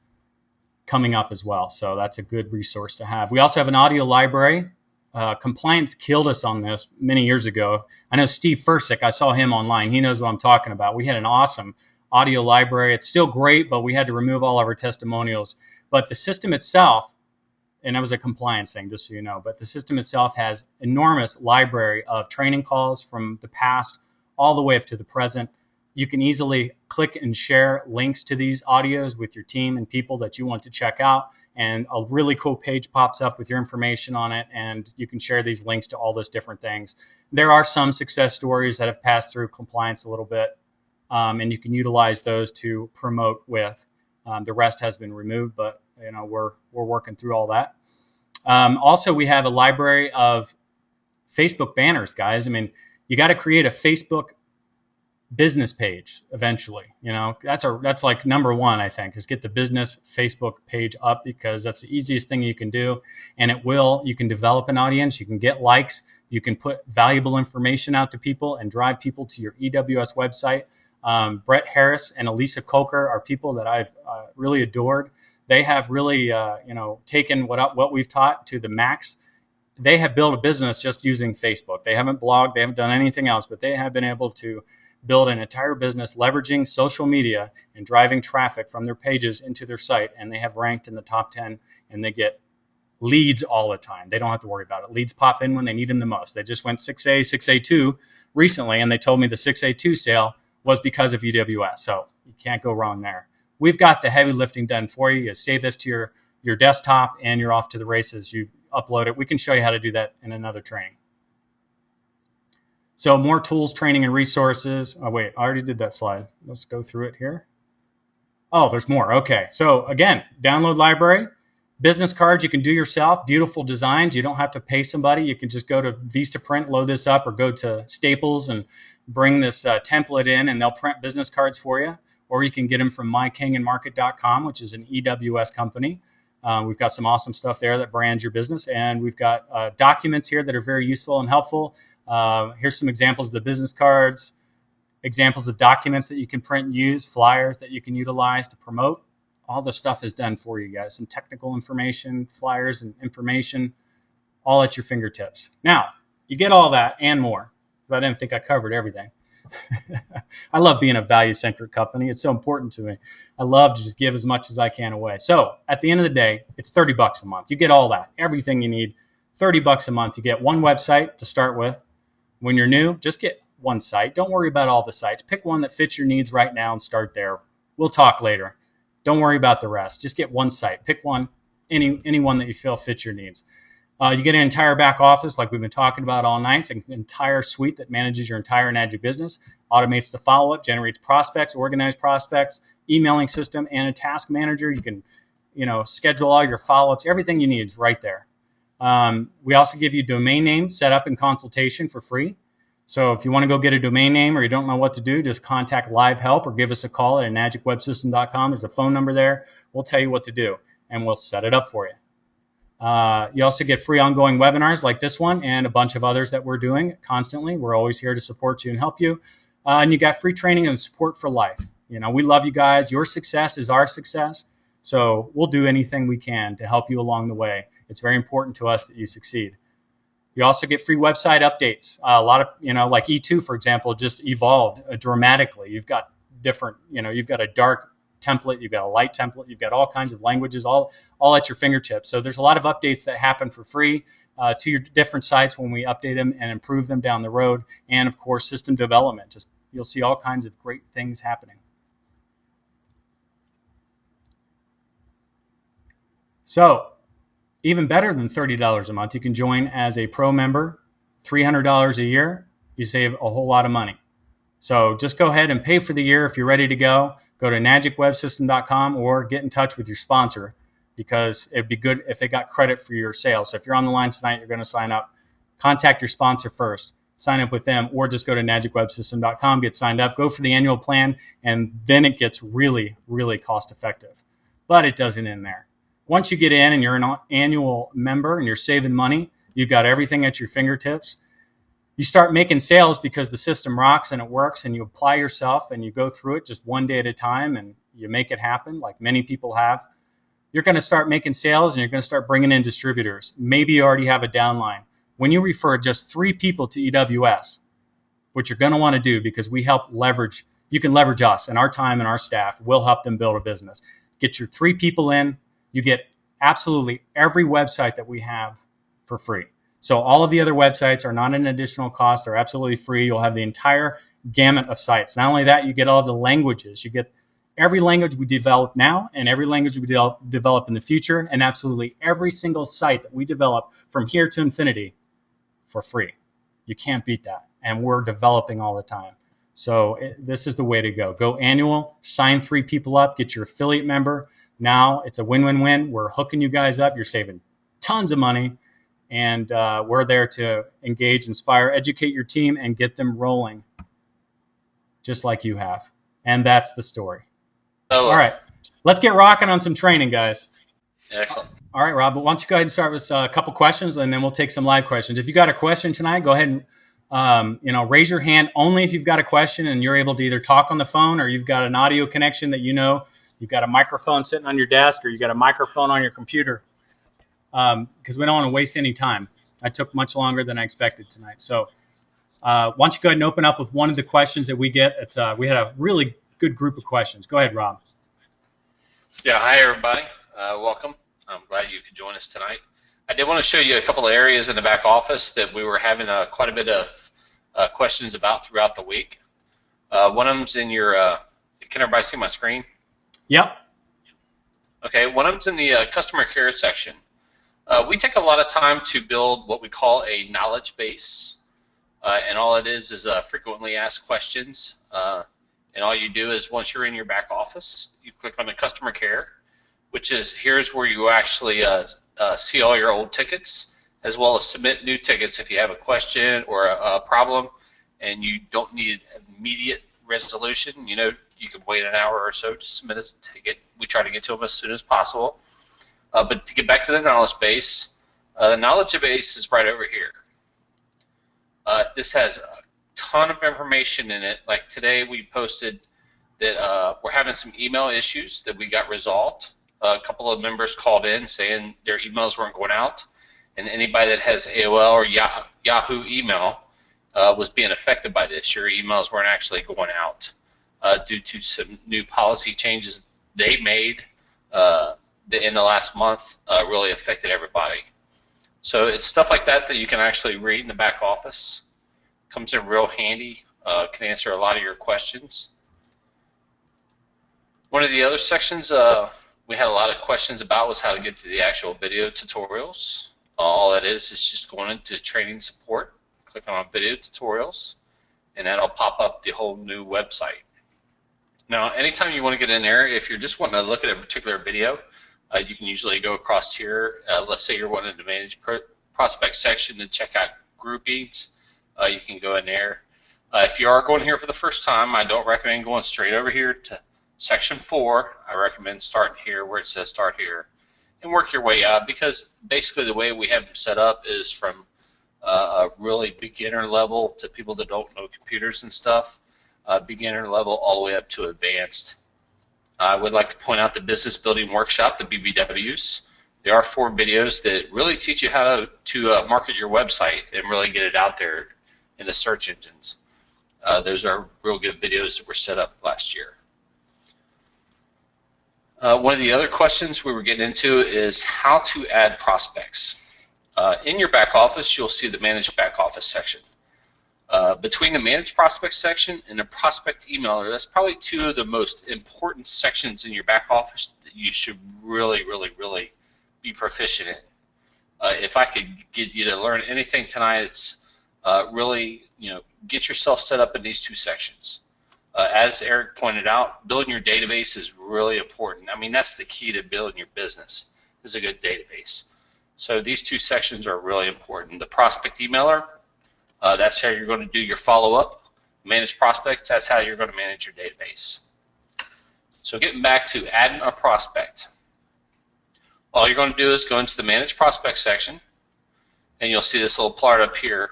coming up as well. So that's a good resource to have. We also have an audio library. Compliance killed us on this many years ago. I know Steve Fursick, I saw him online. He knows what I'm talking about. We had an awesome audio library. It's still great, but we had to remove all of our testimonials. But the system itself, and that was a compliance thing, just so you know, but the system itself has enormous library of training calls from the past all the way up to the present. You can easily click and share links to these audios with your team and people that you want to check out, and a really cool page pops up with your information on it, and you can share these links to all those different things. There are some success stories that have passed through compliance a little bit, and you can utilize those to promote with. The rest has been removed, but we're working through all that. Also, we have a library of Facebook banners, guys. I mean, you got to create a Facebook business page eventually. That's like number one, I think, is get the business Facebook page up, because that's the easiest thing you can do, and you can develop an audience, you can get likes, you can put valuable information out to people and drive people to your EWS website. Brett Harris and Elisa Coker are people that I've really adored. They have really, taken what we've taught to the max. They have built a business just using Facebook. They haven't blogged, they haven't done anything else, but they have been able to build an entire business leveraging social media and driving traffic from their pages into their site, and they have ranked in the top 10, and they get leads all the time. They don't have to worry about it. Leads pop in when they need them the most. They just went 6A, 6A2 recently, and they told me the 6A2 sale was because of EWS, so you can't go wrong there. We've got the heavy lifting done for you. You save this to your desktop, and you're off to the races. You upload it. We can show you how to do that in another training. So more tools, training, and resources. Oh, wait, I already did that slide. Let's go through it here. Oh, there's more. Okay, so again, download library. Business cards you can do yourself, beautiful designs. You don't have to pay somebody. You can just go to Vistaprint, load this up, or go to Staples and bring this template in, and they'll print business cards for you. Or you can get them from mykingandmarket.com, which is an EWS company. We've got some awesome stuff there that brands your business, and we've got documents here that are very useful and helpful. Here's some examples of the business cards, examples of documents that you can print and use, flyers that you can utilize to promote. All the stuff is done for you guys. Some technical information, flyers and information, all at your fingertips. Now, you get all that and more, but I didn't think I covered everything. I love being a value-centric company. It's so important to me. I love to just give as much as I can away. So at the end of the day, it's $30 a month. You get all that, everything you need. $30 a month. You get one website to start with. When you're new, just get one site. Don't worry about all the sites. Pick one that fits your needs right now and start there. We'll talk later. Don't worry about the rest. Just get one site. Pick one, any one that you feel fits your needs. You get an entire back office like we've been talking about all night. It's an entire suite that manages your entire Nagic business, automates the follow-up, generates prospects, organized prospects, emailing system, and a task manager. You can, schedule all your follow-ups. Everything you need is right there. We also give you domain name setup and consultation for free. So if you want to go get a domain name or you don't know what to do, just contact Live Help or give us a call at nagicwebsystem.com. There's a phone number there. We'll tell you what to do, and we'll set it up for you. You also get free ongoing webinars like this one and a bunch of others that we're doing constantly. We're always here to support you and help you. And you got free training and support for life. We love you guys. Your success is our success. So we'll do anything we can to help you along the way. It's very important to us that you succeed. You also get free website updates. A lot of, like E2, for example, just evolved dramatically. You've got different, you've got a dark template, you've got a light template, you've got all kinds of languages, all at your fingertips. So there's a lot of updates that happen for free to your different sites when we update them and improve them down the road. And of course, system development. Just you'll see all kinds of great things happening. So even better than $30 a month, you can join as a pro member, $300 a year. You save a whole lot of money. So just go ahead and pay for the year if you're ready to go. Go to nagicwebsystem.com or get in touch with your sponsor, because it'd be good if they got credit for your sale. So if you're on the line tonight, you're going to sign up, contact your sponsor first, sign up with them, or just go to nagicwebsystem.com, get signed up, go for the annual plan, and then it gets really, really cost effective. But it doesn't end there. Once you get in and you're an annual member and you're saving money, you've got everything at your fingertips. You start making sales because the system rocks and it works, and you apply yourself and you go through it just one day at a time and you make it happen like many people have. You're going to start making sales and you're going to start bringing in distributors. Maybe you already have a downline. When you refer just 3 people to EWS, which you're going to want to do because we help leverage, you can leverage us and our time and our staff. We'll help them build a business. Get your 3 people in. You get absolutely every website that we have for free. So all of the other websites are not an additional cost. They're absolutely free. You'll have the entire gamut of sites. Not only that, you get all the languages. You get every language we develop now and every language we develop in the future, and absolutely every single site that we develop from here to infinity for free. You can't beat that. And we're developing all the time. So this is the way to go. Go annual, sign 3 people up, get your affiliate member. Now it's a win-win-win. We're hooking you guys up. You're saving tons of money. And we're there to engage, inspire, educate your team, and get them rolling just like you have. And that's the story. All right. Let's get rocking on some training, guys. Excellent. All right, Rob. But why don't you go ahead and start with a couple questions, and then we'll take some live questions. If you got a question tonight, go ahead and raise your hand only if you've got a question and you're able to either talk on the phone or you've got an audio connection that you've got a microphone sitting on your desk or you've got a microphone on your computer. Because we don't want to waste any time. I took much longer than I expected tonight. So why don't you go ahead and open up with one of the questions that we get. We had a really good group of questions. Go ahead, Rob. Yeah, hi, everybody. Welcome. I'm glad you could join us tonight. I did want to show you a couple of areas in the back office that we were having quite a bit of questions about throughout the week. One of them's in your can everybody see my screen? Yep. Okay, one of them's in the customer care section. We take a lot of time to build what we call a knowledge base, and all it is frequently asked questions. And all you do is once you're in your back office, you click on the customer care, which is here's where you actually see all your old tickets, as well as submit new tickets if you have a question or a problem, and you don't need immediate resolution. You can wait an hour or so to submit a ticket. We try to get to them as soon as possible. But to get back to the knowledge base is right over here. This has a ton of information in it. Like today we posted that we're having some email issues that we got resolved. A couple of members called in saying their emails weren't going out, and anybody that has AOL or Yahoo email was being affected by this. Your emails weren't actually going out due to some new policy changes they made that in the last month really affected everybody. So it's stuff like that that you can actually read in the back office. Comes in real handy, can answer a lot of your questions. One of the other sections we had a lot of questions about was how to get to the actual video tutorials. All that is just going into training support, click on video tutorials, and that'll pop up the whole new website. Now, anytime you want to get in there, if you're just wanting to look at a particular video, you can usually go across here. Let's say you're wanting to manage prospect section to check out groupings. You can go in there. If you are going here for the first time, I don't recommend going straight over here to section 4. I recommend starting here where it says start here and work your way up, because basically the way we have them set up is from a really beginner level to people that don't know computers and stuff, beginner level all the way up to advanced. I would like to point out the Business Building Workshop, the BBWs. There are 4 videos that really teach you how to market your website and really get it out there in the search engines. Those are real good videos that were set up last year. One of the other questions we were getting into is how to add prospects. In your back office, you'll see the Manage Back Office section. Between the Manage Prospect section and the Prospect Emailer, that's probably 2 of the most important sections in your back office that you should really, really, really be proficient in. If I could get you to learn anything tonight, it's really, get yourself set up in these 2 sections. As Eric pointed out, building your database is really important. I mean, that's the key to building your business, is a good database. So these 2 sections are really important. The Prospect Emailer, that's how you're going to do your follow-up. Manage prospects, that's how you're going to manage your database. So getting back to adding a prospect. All you're going to do is go into the Manage Prospect section, and you'll see this little part up here.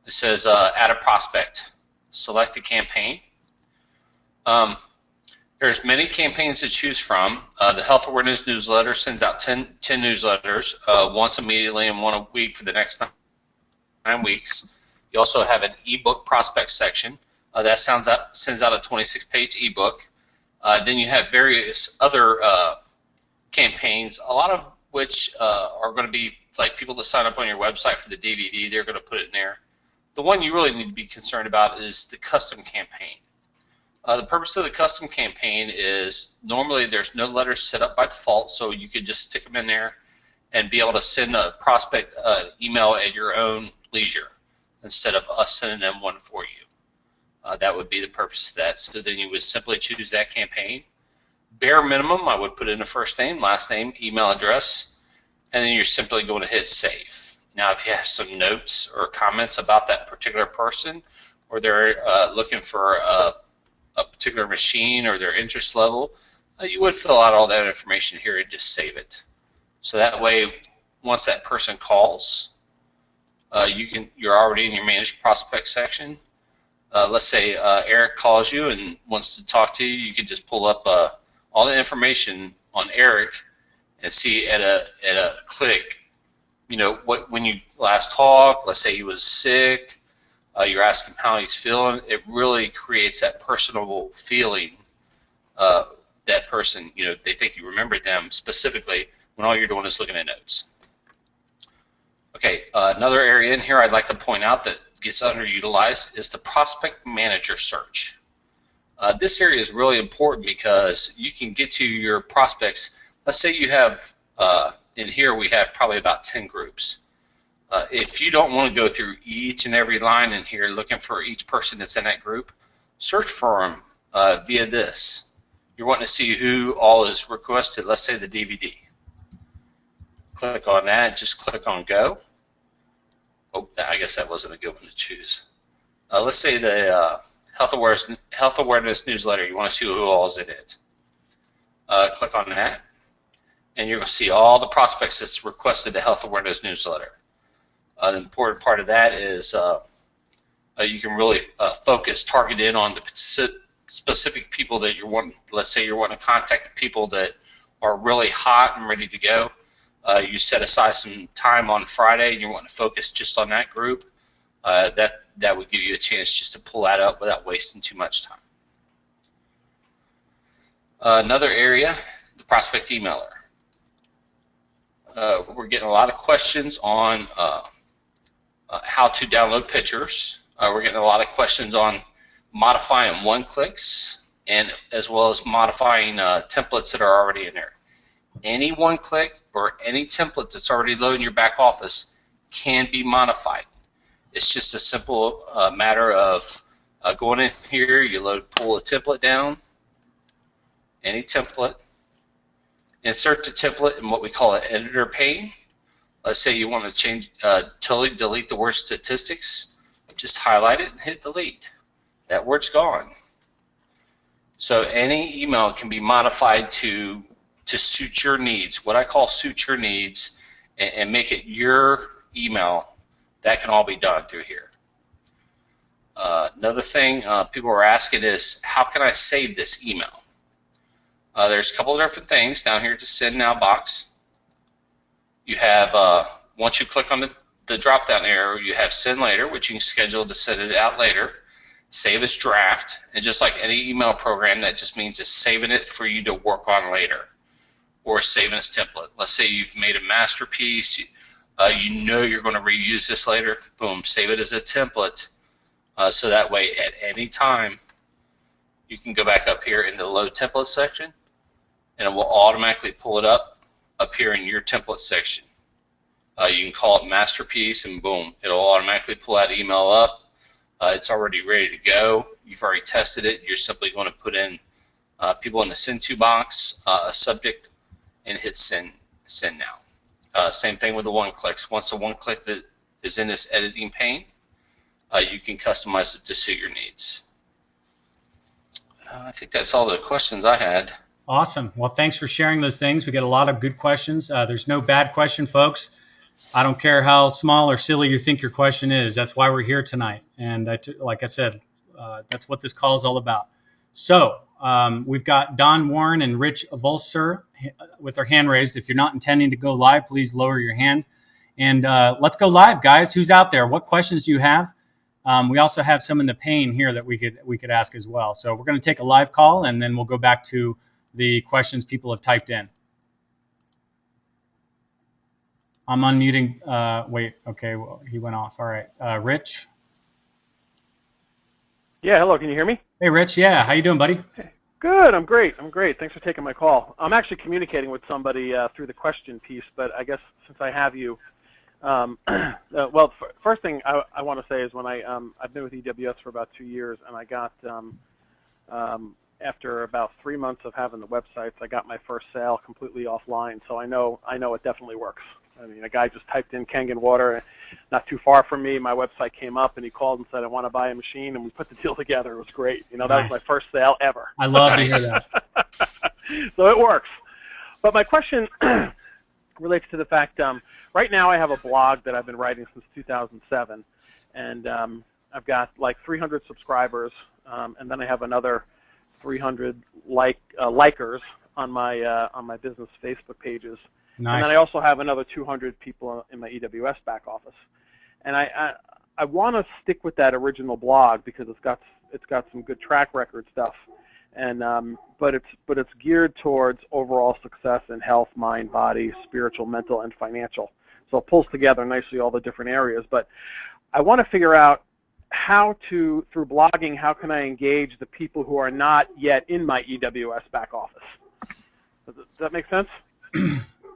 It says add a prospect. Select a campaign. There's many campaigns to choose from. The Health Awareness Newsletter sends out 10 newsletters, once immediately and 1 a week for the next 9 weeks. You also have an ebook prospect section. That sends out a 26-page ebook. Then you have various other campaigns, a lot of which are going to be like people that sign up on your website for the DVD. They're going to put it in there. The one you really need to be concerned about is the custom campaign. The purpose of the custom campaign is normally there's no letters set up by default, so you could just stick them in there and be able to send a prospect email at your own leisure instead of us sending them one for you. That would be the purpose of that. So then you would simply choose that campaign. Bare minimum, I would put in a first name, last name, email address, and then you're simply going to hit save. Now, if you have some notes or comments about that particular person, or they're looking for a particular machine or their interest level, you would fill out all that information here and just save it. So that way, once that person calls, you're already in your Managed Prospect section. Let's say Eric calls you and wants to talk to you. You can just pull up all the information on Eric and see at a click, when you last talked. Let's say he was sick. You're asking how he's feeling. It really creates that personable feeling. That person, they think you remembered them specifically when all you're doing is looking at notes. Okay, another area in here I'd like to point out that gets underutilized is the prospect manager search. This area is really important because you can get to your prospects. Let's say you have, in here we have probably about 10 groups. If you don't want to go through each and every line in here looking for each person that's in that group, search for them via this. You're wanting to see who all is requested, let's say the DVD. Click on that, just click on go. Oh, I guess that wasn't a good one to choose. Let's say the Health Awareness Newsletter. You want to see who all is in it. Click on that, and you're going to see all the prospects that's requested the Health Awareness Newsletter. The important part of that is You can really focus, target in on the specific people that you're wanting. Let's say you're wanting to contact the people that are really hot and ready to go. You set aside some time on Friday and you want to focus just on that group. That would give you a chance just to pull that up without wasting too much time. Another area, the prospect emailer. We're getting a lot of questions on how to download pictures. We're getting a lot of questions on modifying one-clicks and as well as modifying templates that are already in there. Any one-click or any template that's already loaded in your back office can be modified. It's just a simple matter of going in here, you pull a template down, any template, insert the template in what we call an editor pane. Let's say you want to totally delete the word statistics. Just highlight it and hit delete. That word's gone. So any email can be modified to suit your needs, what I call suit your needs, and make it your email. That can all be done through here. Another thing people are asking is, how can I save this email? There's a couple of different things down here to send now box. You have, once you click on the drop down arrow, you have send later, which you can schedule to send it out later. Save as draft, and just like any email program, that just means it's saving it for you to work on later, or saving as template. Let's say you've made a masterpiece, you know you're going to reuse this later, boom, save it as a template, so that way at any time you can go back up here in the load template section, and it will automatically pull it up here in your template section. You can call it masterpiece, and boom, it'll automatically pull that email up. It's already ready to go. You've already tested it. You're simply going to put in people in the send to box, a subject, and hit send now. Same thing with the one clicks. Once the one click that is in this editing pane, you can customize it to suit your needs. I think that's all the questions I had. Awesome. Well, thanks for sharing those things. We get a lot of good questions. There's no bad question, folks. I don't care how small or silly you think your question is. That's why we're here tonight. And like I said, that's what this call is all about. So we've got Don Warren and Rich Volser with their hand raised. If you're not intending to go live, please lower your hand. And let's go live, guys. Who's out there? What questions do you have? We also have some in the pane here that we could ask as well. So we're going to take a live call, and then we'll go back to the questions people have typed in. I'm unmuting. Wait, okay, well, he went off. All right, Rich? Yeah, hello, can you hear me? Hey, Rich, yeah, how you doing, buddy? Good, I'm great. Thanks for taking my call. I'm actually communicating with somebody through the question piece, but I guess since I have you, well, first thing I want to say is when I've been with EWS for about 2 years, and I got, after about 3 months of having the websites, I got my first sale completely offline, so I know it definitely works. I mean, a guy just typed in Kangen water, not too far from me. My website came up, and he called and said, "I want to buy a machine," and we put the deal together. It was great. You know, that was my first sale ever. I love to hear that. So it works. But my question relates to the fact, right now I have a blog that I've been writing since 2007, and I've got like 300 subscribers, and then I have another 300 likers on my business Facebook pages. Nice. And then I also have another 200 people in my EWS back office. And I want to stick with that original blog because it's got some good track record stuff. And but it's geared towards overall success in health, mind, body, spiritual, mental, and financial. So it pulls together nicely all the different areas. But I want to figure out through blogging, how can I engage the people who are not yet in my EWS back office? Does that make sense?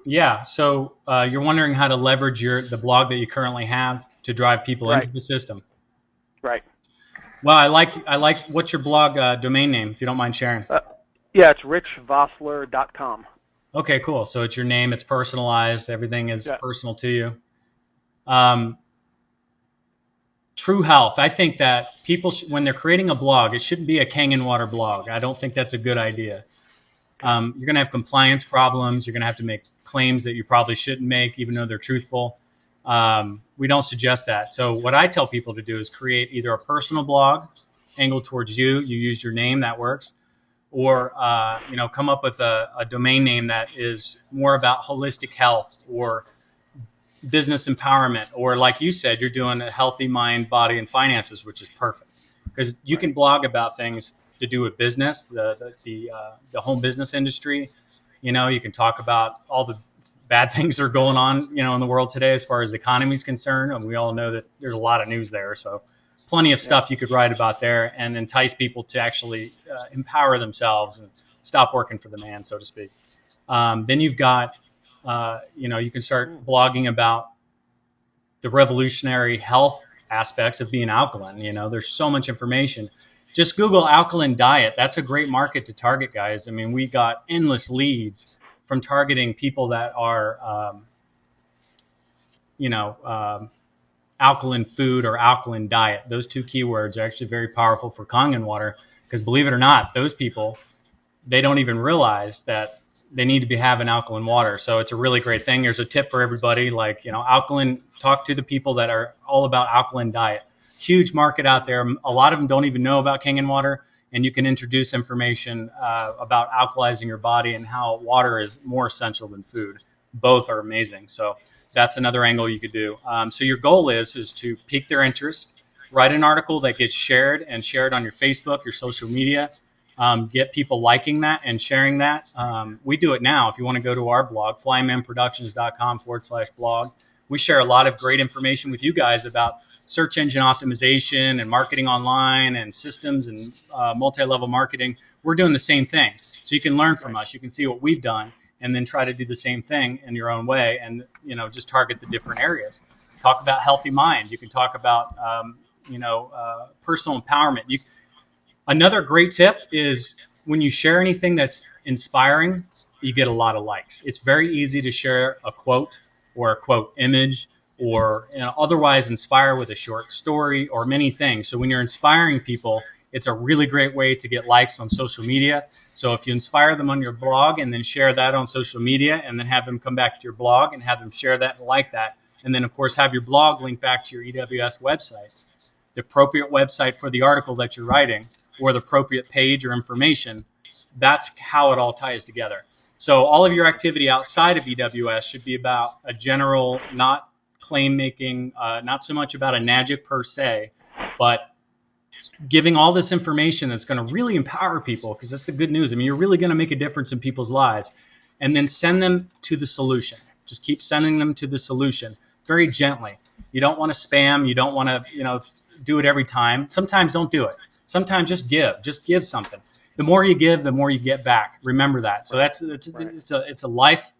Yeah. So you're wondering how to leverage the blog that you currently have to drive people into the system. Right. Well, I like what's your blog domain name, if you don't mind sharing? Yeah, it's richvossler.com. Okay, cool. So it's your name. It's personalized. Everything is personal to you. True Health. I think that people, when they're creating a blog, it shouldn't be a Kangen water blog. I don't think that's a good idea. You're going to have compliance problems. You're going to have to make claims that you probably shouldn't make, even though they're truthful. We don't suggest that. So what I tell people to do is create either a personal blog angled towards you. You use your name, that works, or come up with a domain name that is more about holistic health or business empowerment, or like you said, you're doing a healthy mind, body, and finances, which is perfect because you can blog about things to do with business, the home business industry. You can talk about all the bad things that are going on, in the world today as far as the economy is concerned, and we all know that there's a lot of news there. So, plenty of stuff you could write about there and entice people to actually empower themselves and stop working for the man, so to speak. Then you've got, you can start blogging about the revolutionary health aspects of being alkaline. There's so much information. Just Google alkaline diet. That's a great market to target, guys. I mean, we got endless leads from targeting people that are, alkaline food or alkaline diet. Those two keywords are actually very powerful for Kangen water because, believe it or not, those people, they don't even realize that they need to be having alkaline water. So it's a really great thing. There's a tip for everybody, like, alkaline, talk to the people that are all about alkaline diet. Huge market out there. A lot of them don't even know about Kangen water, and you can introduce information about alkalizing your body and how water is more essential than food. Both are amazing. So that's another angle you could do. So your goal is to pique their interest, write an article that gets shared and shared on your Facebook, your social media, get people liking that and sharing that. We do it now. If you want to go to our blog, flymanproductions.com/blog, we share a lot of great information with you guys about search engine optimization and marketing online and systems and multi-level marketing. We're doing the same thing. So you can learn from us. You can see what we've done and then try to do the same thing in your own way and, just target the different areas. Talk about healthy mind. You can talk about, personal empowerment. Another great tip is when you share anything that's inspiring, you get a lot of likes. It's very easy to share a quote or a quote image or otherwise inspire with a short story or many things. So when you're inspiring people, it's a really great way to get likes on social media. So if you inspire them on your blog and then share that on social media and then have them come back to your blog and have them share that and like that, and then of course have your blog link back to your EWS websites, the appropriate website for the article that you're writing or the appropriate page or information, that's how it all ties together. So all of your activity outside of EWS should be about a general, not claim making, not so much about a NAGIC per se, but giving all this information that's going to really empower people, because that's the good news. I mean, you're really going to make a difference in people's lives, and then send them to the solution. Just keep sending them to the solution very gently. You don't want to spam. You don't want to, do it every time. Sometimes don't do it. Sometimes just give something. The more you give, the more you get back. Remember that. So it's a life,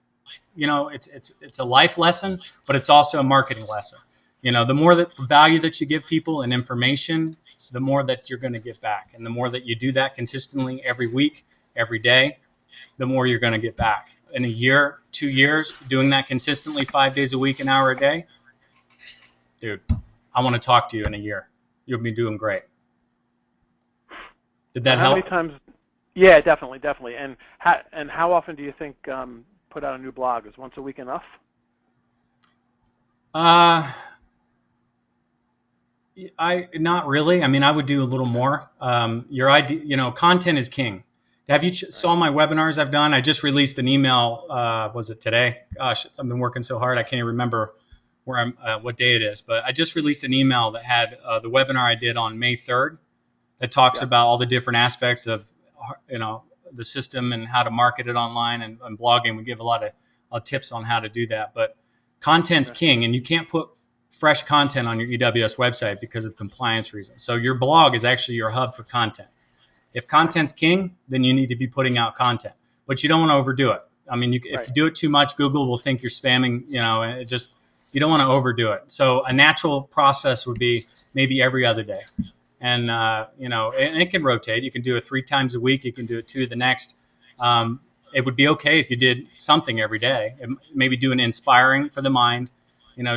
it's a life lesson, but it's also a marketing lesson. The more that value that you give people and information, the more that you're going to get back. And the more that you do that consistently every week, every day, the more you're going to get back. In a year, 2 years, doing that consistently 5 days a week, an hour a day, dude, I want to talk to you in a year. You'll be doing great. Did that help? How many times? Yeah, definitely. And how often do you think put out a new blog? Is once a week enough? Not really. I mean, I would do a little more. Your idea, content is king. Have you saw my webinars I've done? I just released an email. Was it today? Gosh, I've been working so hard I can't even remember what day it is. But I just released an email that had the webinar I did on May 3rd that talks about all the different aspects of the system and how to market it online and blogging. We give a lot of tips on how to do that. But content's king, and you can't put fresh content on your EWS website because of compliance reasons. So your blog is actually your hub for content. If content's king, then you need to be putting out content, but you don't want to overdo it. I mean, if you do it too much, Google will think you're spamming, and you don't want to overdo it. So a natural process would be maybe every other day. And, and it can rotate. You can do it 3 times a week. You can do it 2 the next. It would be okay if you did something every day. Maybe do an inspiring for the mind,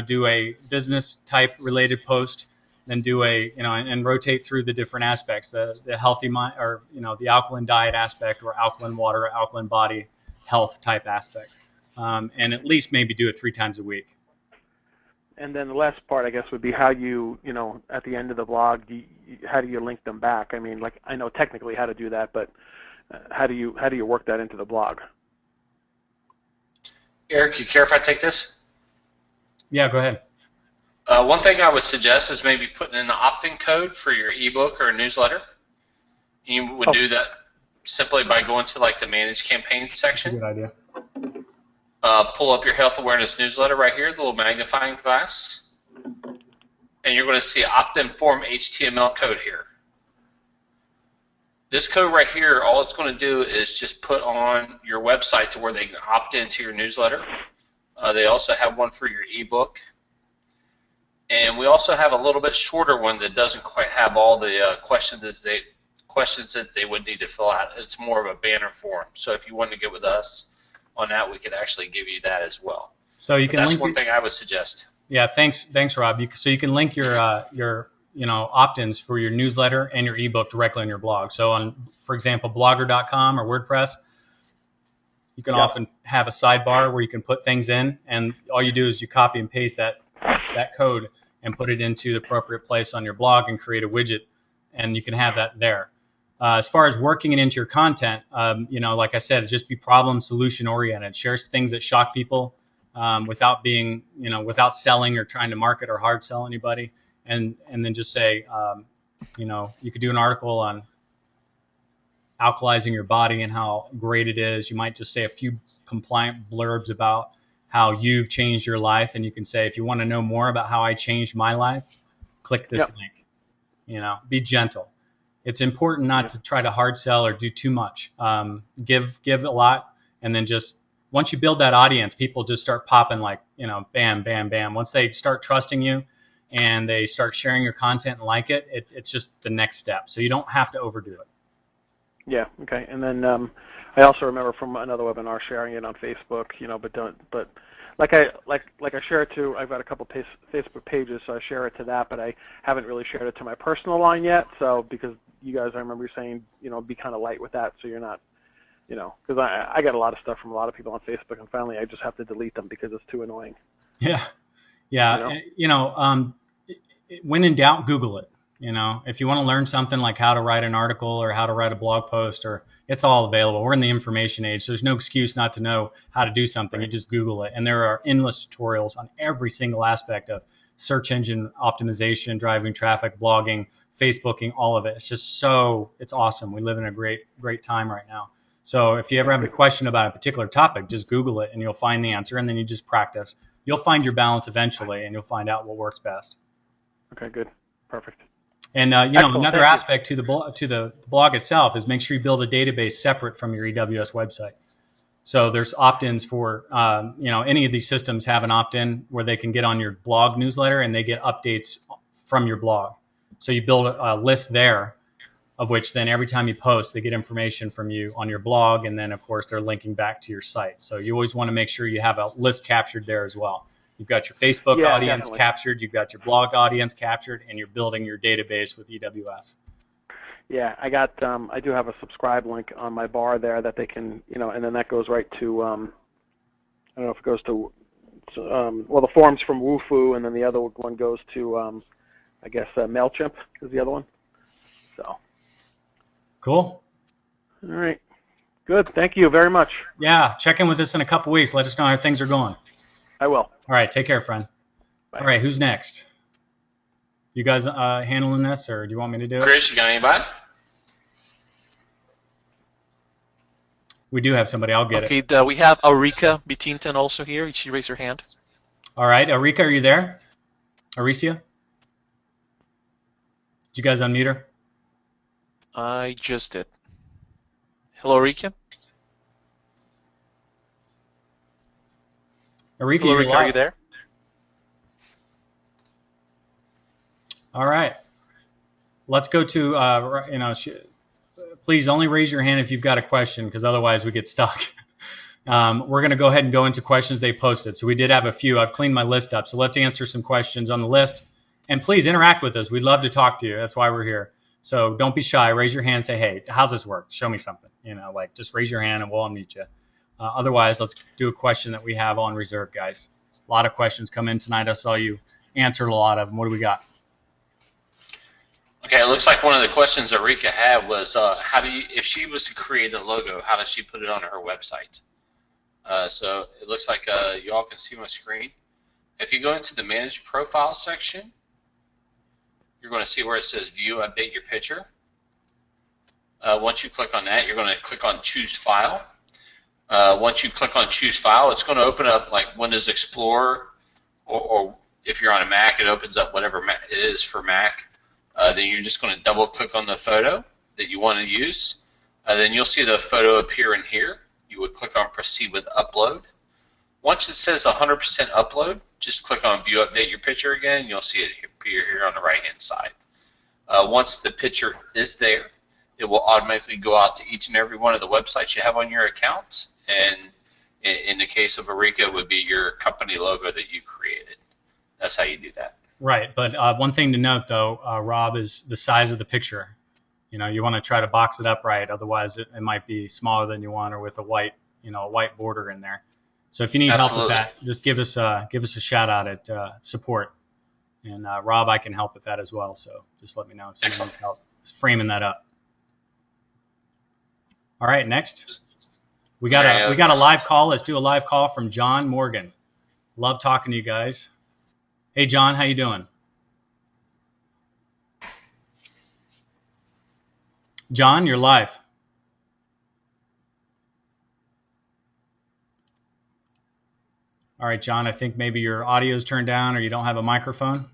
do a business type related post, then do and rotate through the different aspects, the healthy mind, or, the alkaline diet aspect, or alkaline water, alkaline body health type aspect. And at least maybe do it 3 times a week. And then the last part, I guess, would be how you know, at the end of the blog, how do you link them back? I mean, like, I know technically how to do that, but how do you work that into the blog? Eric, you care if I take this? Yeah, go ahead. One thing I would suggest is maybe putting in an opt-in code for your ebook or newsletter. You would do that simply by going to like the Manage Campaign section. Good idea. Pull up your health awareness newsletter right here, the little magnifying glass, and you're going to see opt-in form HTML code here. This code right here, all it's going to do is just put on your website to where they can opt into your newsletter. They also have one for your ebook. And we also have a little bit shorter one that doesn't quite have all the questions that they would need to fill out. It's more of a banner form. So if you wanted to get with us on that, we could actually give you that as well. So you can that's link one thing I would suggest. Yeah, thanks, Rob. So you can link your opt-ins for your newsletter and your ebook directly on your blog. So on, for example, blogger.com or WordPress, you can often have a sidebar where you can put things in, and all you do is you copy and paste that code and put it into the appropriate place on your blog and create a widget, and you can have that there. As far as working it into your content, like I said, just be problem solution oriented. Share things that shock people without being, without selling or trying to market or hard sell anybody. And then just say, you could do an article on alkalizing your body and how great it is. You might just say a few compliant blurbs about how you've changed your life. And you can say, if you want to know more about how I changed my life, click this link. Be gentle. It's important not to try to hard sell or do too much. Give a lot, and then just once you build that audience, people just start popping like, bam, bam, bam. Once they start trusting you and they start sharing your content and like it, it's just the next step. So you don't have to overdo it. Yeah. Okay. And then I also remember from another webinar sharing it on Facebook. But like I share it to. I've got a couple Facebook pages, so I share it to that. But I haven't really shared it to my personal line yet. So because you guys, I remember you saying, be kind of light with that, so you're not, because I get a lot of stuff from a lot of people on Facebook, and finally I just have to delete them because it's too annoying. Yeah. When in doubt, Google it. If you want to learn something like how to write an article or how to write a blog post, or it's all available. We're in the information age, so there's no excuse not to know how to do something. You just Google it, and there are endless tutorials on every single aspect of search engine optimization, driving traffic, blogging, Facebooking, all of it. It's awesome. We live in a great time right now. So if you ever have a question about a particular topic, just Google it and you'll find the answer, and then you just practice. You'll find your balance eventually, and you'll find out what works best. Okay, good. Perfect. And another aspect to the blog itself is make sure you build a database separate from your EWS website. So there's opt-ins for any of these systems have an opt-in where they can get on your blog newsletter and they get updates from your blog. So you build a list there, of which then every time you post, they get information from you on your blog, and then of course they're linking back to your site. So you always want to make sure you have a list captured there as well. You've got your Facebook audience captured, you've got your blog audience captured, and you're building your database with EWS. Yeah, I do have a subscribe link on my bar there that they can, and then that goes right to, I don't know if it goes to, the forms from Wufoo, and then the other one goes to, I guess MailChimp is the other one. So. Cool. All right. Good. Thank you very much. Yeah. Check in with us in a couple weeks. Let us know how things are going. I will. All right. Take care, friend. Bye. All right. Who's next? You guys handling this, or do you want me to do it? Chris, you got anybody? We do have somebody. I'll get it. Okay. We have Aurika Bitinton also here. She raised her hand. All right. Aurika, are you there? Aricia? Did you guys unmute her? I just did. Hello, Aurika. Aurika, Hello, Aurika, are you there? All right. Let's go to, please only raise your hand if you've got a question, because otherwise we get stuck. We're going to go ahead and go into questions they posted. So we did have a few. I've cleaned my list up. So let's answer some questions on the list. And please interact with us. We'd love to talk to you. That's why we're here. So don't be shy. Raise your hand and say, hey, how's this work? Show me something. Just raise your hand and we'll unmute you. Otherwise, let's do a question that we have on reserve, guys. A lot of questions come in tonight. I saw you answered a lot of them. What do we got? Okay, it looks like one of the questions that Rika had was, if she was to create a logo, how does she put it on her website? So it looks like you all can see my screen. If you go into the Manage Profile section, you're going to see where it says View, Update Your Picture. Once you click on that, you're going to click on Choose File. Once you click on Choose File, it's going to open up like Windows Explorer, or if you're on a Mac, it opens up whatever it is for Mac. Then you're just going to double click on the photo that you want to use. Then you'll see the photo appear in here. You would click on Proceed with Upload. Once it says 100% upload, just click on View, Update Your Picture again. You'll see it appear here on the right-hand side. Once the picture is there, it will automatically go out to each and every one of the websites you have on your account. And in the case of Eureka, it would be your company logo that you created. That's how you do that. Right, but one thing to note, though, Rob, is the size of the picture. You know, you want to try to box it up right, otherwise it might be smaller than you want, or with a white border in there. So if you need help with that, just give us a shout out at support, and Rob, I can help with that as well. So just let me know if you need help framing that up. All right, next we got a live call. Let's do a live call from John Morgan. Love talking to you guys. Hey, John, how you doing? John, you're live. All right, John, I think maybe your audio's turned down or you don't have a microphone.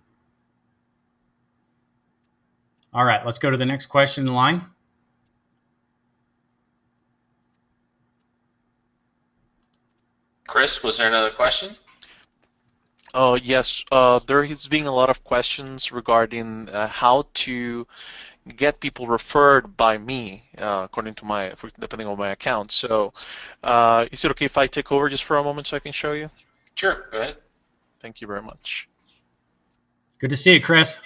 All right, let's go to the next question in line. Chris, was there another question? Yes, there has been a lot of questions regarding how to get people referred by me, depending on my account. So, is it okay if I take over just for a moment so I can show you? Sure, go ahead. Thank you very much. Good to see you, Chris.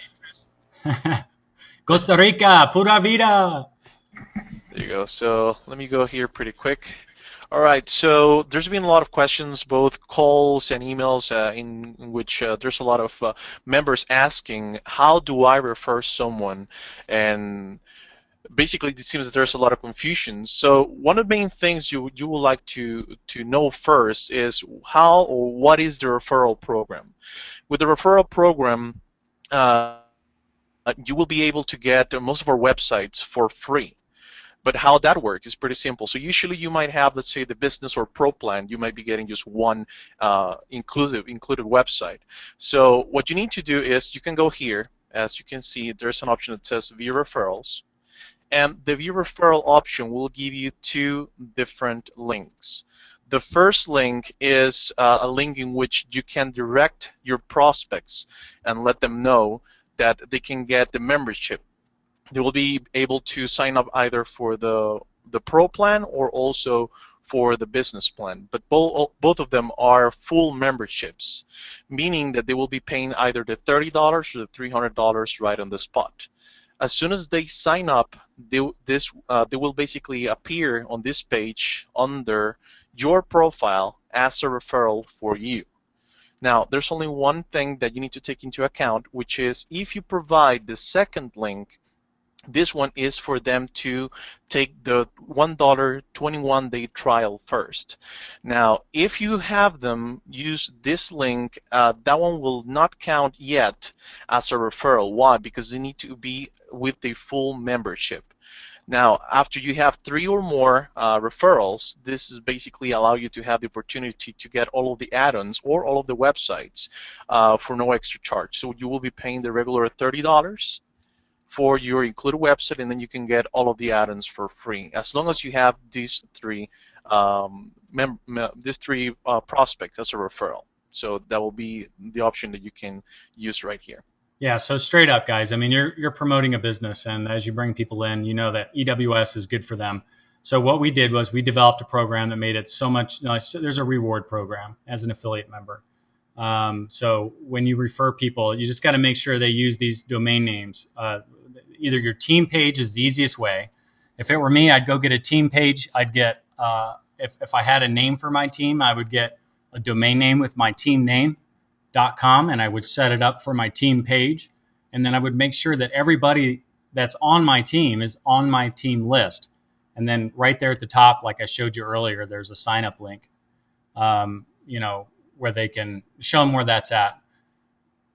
Costa Rica, pura vida. There you go. So let me go here pretty quick. All right, so there's been a lot of questions, both calls and emails, in which there's a lot of members asking, how do I refer someone? And basically, it seems that there's a lot of confusion. So one of the main things you would like to know first is how or what is the referral program. With the referral program, you will be able to get most of our websites for free. But how that works is pretty simple. So usually you might have, let's say, the business or pro plan. You might be getting just one included website. So what you need to do is you can go here. As you can see, there's an option that says View Referrals. And the View Referral option will give you two different links. The first link is a link in which you can direct your prospects and let them know that they can get the membership. They will be able to sign up either for the pro plan or also for the business plan. But both of them are full memberships, meaning that they will be paying either the $30 or the $300 right on the spot. As soon as they sign up, they will basically appear on this page under your profile as a referral for you. Now, there's only one thing that you need to take into account, which is if you provide the second link, this one is for them to take the $1 21-day trial first. Now, if you have them use this link, that one will not count yet as a referral. Why? Because they need to be with the full membership. Now, after you have 3 or more referrals, this is basically allow you to have the opportunity to get all of the add-ons or all of the websites for no extra charge. So you will be paying the regular $30 for your included website, and then you can get all of the add-ons for free, as long as you have these three prospects as a referral. So that will be the option that you can use right here. Yeah, so straight up, guys, I mean, you're promoting a business, and as you bring people in, you know that EWS is good for them. So what we did was we developed a program that made it so much, there's a reward program as an affiliate member. So when you refer people, you just got to make sure they use these domain names. Either your team page is the easiest way. If it were me, I'd go get a team page. I'd get, if I had a name for my team, I would get a domain name with my team name. team.com, and I would set it up for my team page. And then I would make sure that everybody that's on my team is on my team list. And then right there at the top, like I showed you earlier, there's a sign up link, where they can show them where that's at.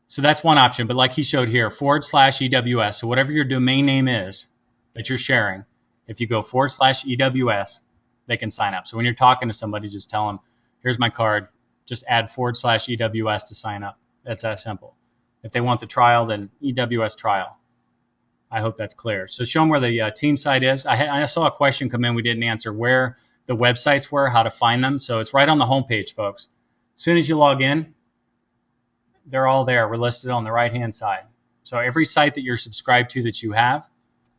So that's one option. But like he showed here, /EWS. So whatever your domain name is that you're sharing, if you go /EWS, they can sign up. So when you're talking to somebody, just tell them, here's my card. Just add /EWS to sign up. That's that simple. If they want the trial, then EWS trial. I hope that's clear. So show them where the team site is. I saw a question come in we didn't answer, where the websites were, how to find them. So it's right on the homepage, folks. As soon as you log in, they're all there. We're listed on the right-hand side. So every site that you're subscribed to that you have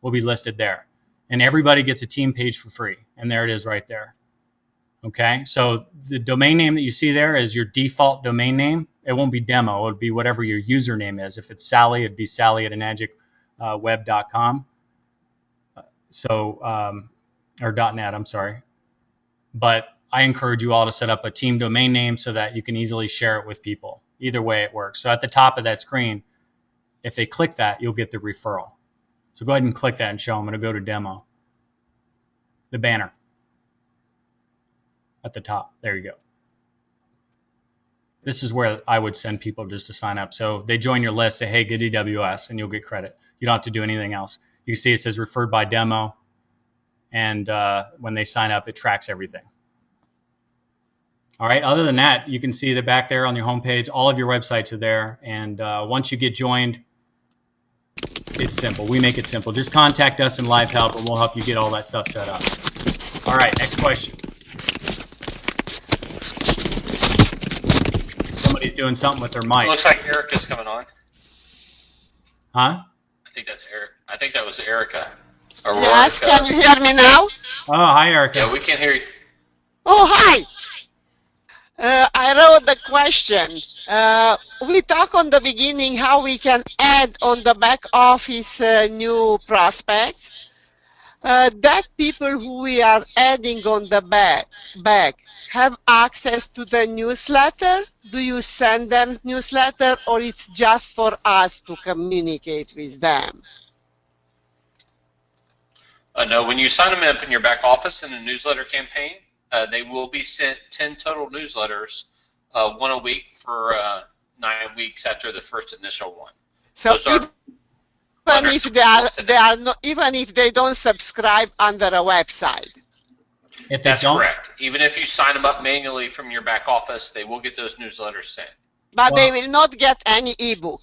will be listed there. And everybody gets a team page for free. And there it is right there. Okay, so the domain name that you see there is your default domain name. It won't be demo. It would be whatever your username is. If it's Sally, it'd be sally@enagicweb.com. Or .net, I'm sorry. But I encourage you all to set up a team domain name so that you can easily share it with people. Either way it works. So at the top of that screen, if they click that, you'll get the referral. So go ahead and click that and show them. I'm going to go to demo. The banner at the top. There you go. This is where I would send people just to sign up. So they join your list, say, hey, get EWS, and you'll get credit. You don't have to do anything else. You see it says referred by demo. And when they sign up, it tracks everything. All right. Other than that, you can see that back there on your homepage, all of your websites are there. And once you get joined, it's simple. We make it simple. Just contact us in Live Help, and we'll help you get all that stuff set up. All right. Next question. Somebody's doing something with their mic. It looks like Erica's coming on. Huh? I think that's Eric. I think that was Erica. Yes, can you hear me now? Oh, hi, Erica. Yeah, we can hear you. Oh, hi. I wrote the question. We talked on the beginning how we can add on the back office new prospects. That people who we are adding on the back have access to the newsletter? Do you send them newsletter, or it's just for us to communicate with them? No, when you sign them up in your back office in a newsletter campaign, they will be sent 10 total newsletters, one a week for 9 weeks after the first initial one. So even if they don't subscribe under a website. That's correct. Even if you sign them up manually from your back office, they will get those newsletters sent. But they will not get any ebook.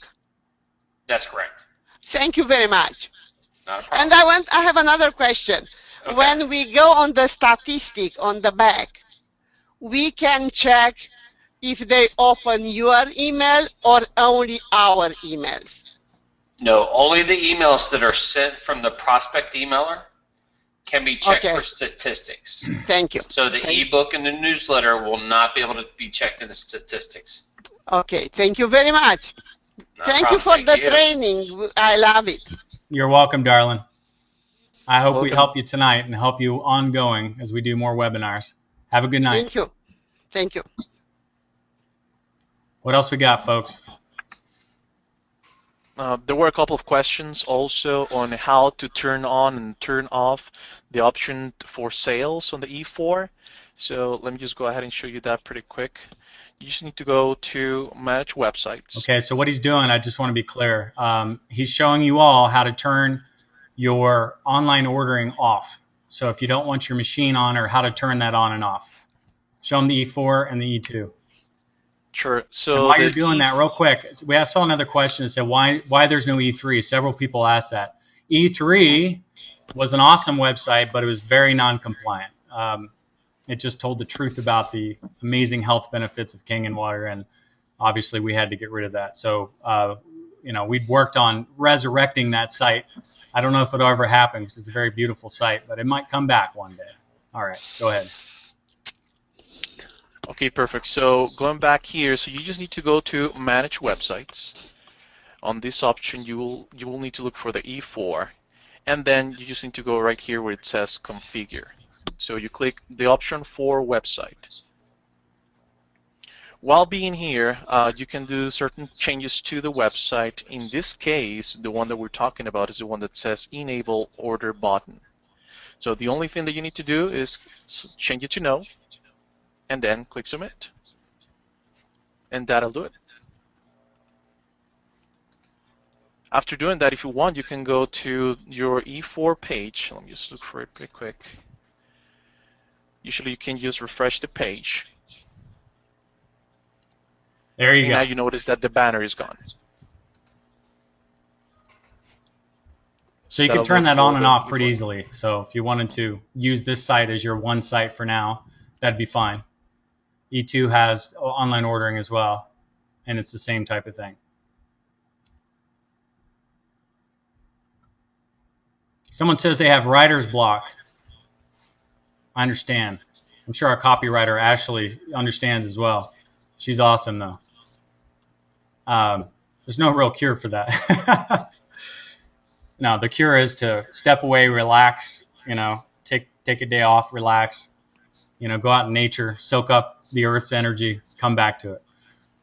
That's correct. Thank you very much. Not a problem. And I have another question. Okay. When we go on the statistic on the back, we can check if they open your email or only our emails. No, only the emails that are sent from the prospect emailer can be checked for statistics. Thank you. So the ebook and the newsletter will not be able to be checked in the statistics. Okay, thank you very much. Thank you for the training. I love it. You're welcome, darling. I hope we help you tonight and help you ongoing as we do more webinars. Have a good night. Thank you. Thank you. What else we got, folks? There were a couple of questions also on how to turn on and turn off the option for sales on the E4. So let me just go ahead and show you that pretty quick. You just need to go to Manage Websites. Okay, so what he's doing, I just want to be clear. He's showing you all how to turn your online ordering off. So if you don't want your machine on, or how to turn that on and off. Show them the E4 and the E2. Sure. So and while you're doing that, real quick, I saw another question that said why there's no E3. Several people asked that. E3 was an awesome website, but it was very non-compliant. It just told the truth about the amazing health benefits of Kangen water, and obviously we had to get rid of that. So, we'd worked on resurrecting that site. I don't know if it'll ever happen because it's a very beautiful site, but it might come back one day. All right, go ahead. Okay, perfect. So going back here, so you just need to go to Manage Websites. On this option, you will need to look for the E4, and then you just need to go right here where it says Configure. So you click the option for website. While being here, you can do certain changes to the website. In this case, the one that we're talking about is the one that says Enable Order Button. So the only thing that you need to do is change it to No, and then click Submit. And that'll do it. After doing that, if you want, you can go to your E4 page. Let me just look for it pretty quick. Usually you can just refresh the page. There you And go. now you notice that the banner is gone. So you can That'll turn look that for on and the off pretty E4. easily. So if you wanted to use this site as your one site for now, that'd be fine. E2 has online ordering as well, and it's the same type of thing. Someone says they have writer's block. I understand. I'm sure our copywriter Ashley understands as well. She's awesome though. There's no real cure for that. No, the cure is to step away, relax, take a day off, relax, go out in nature, soak up the earth's energy, come back to it.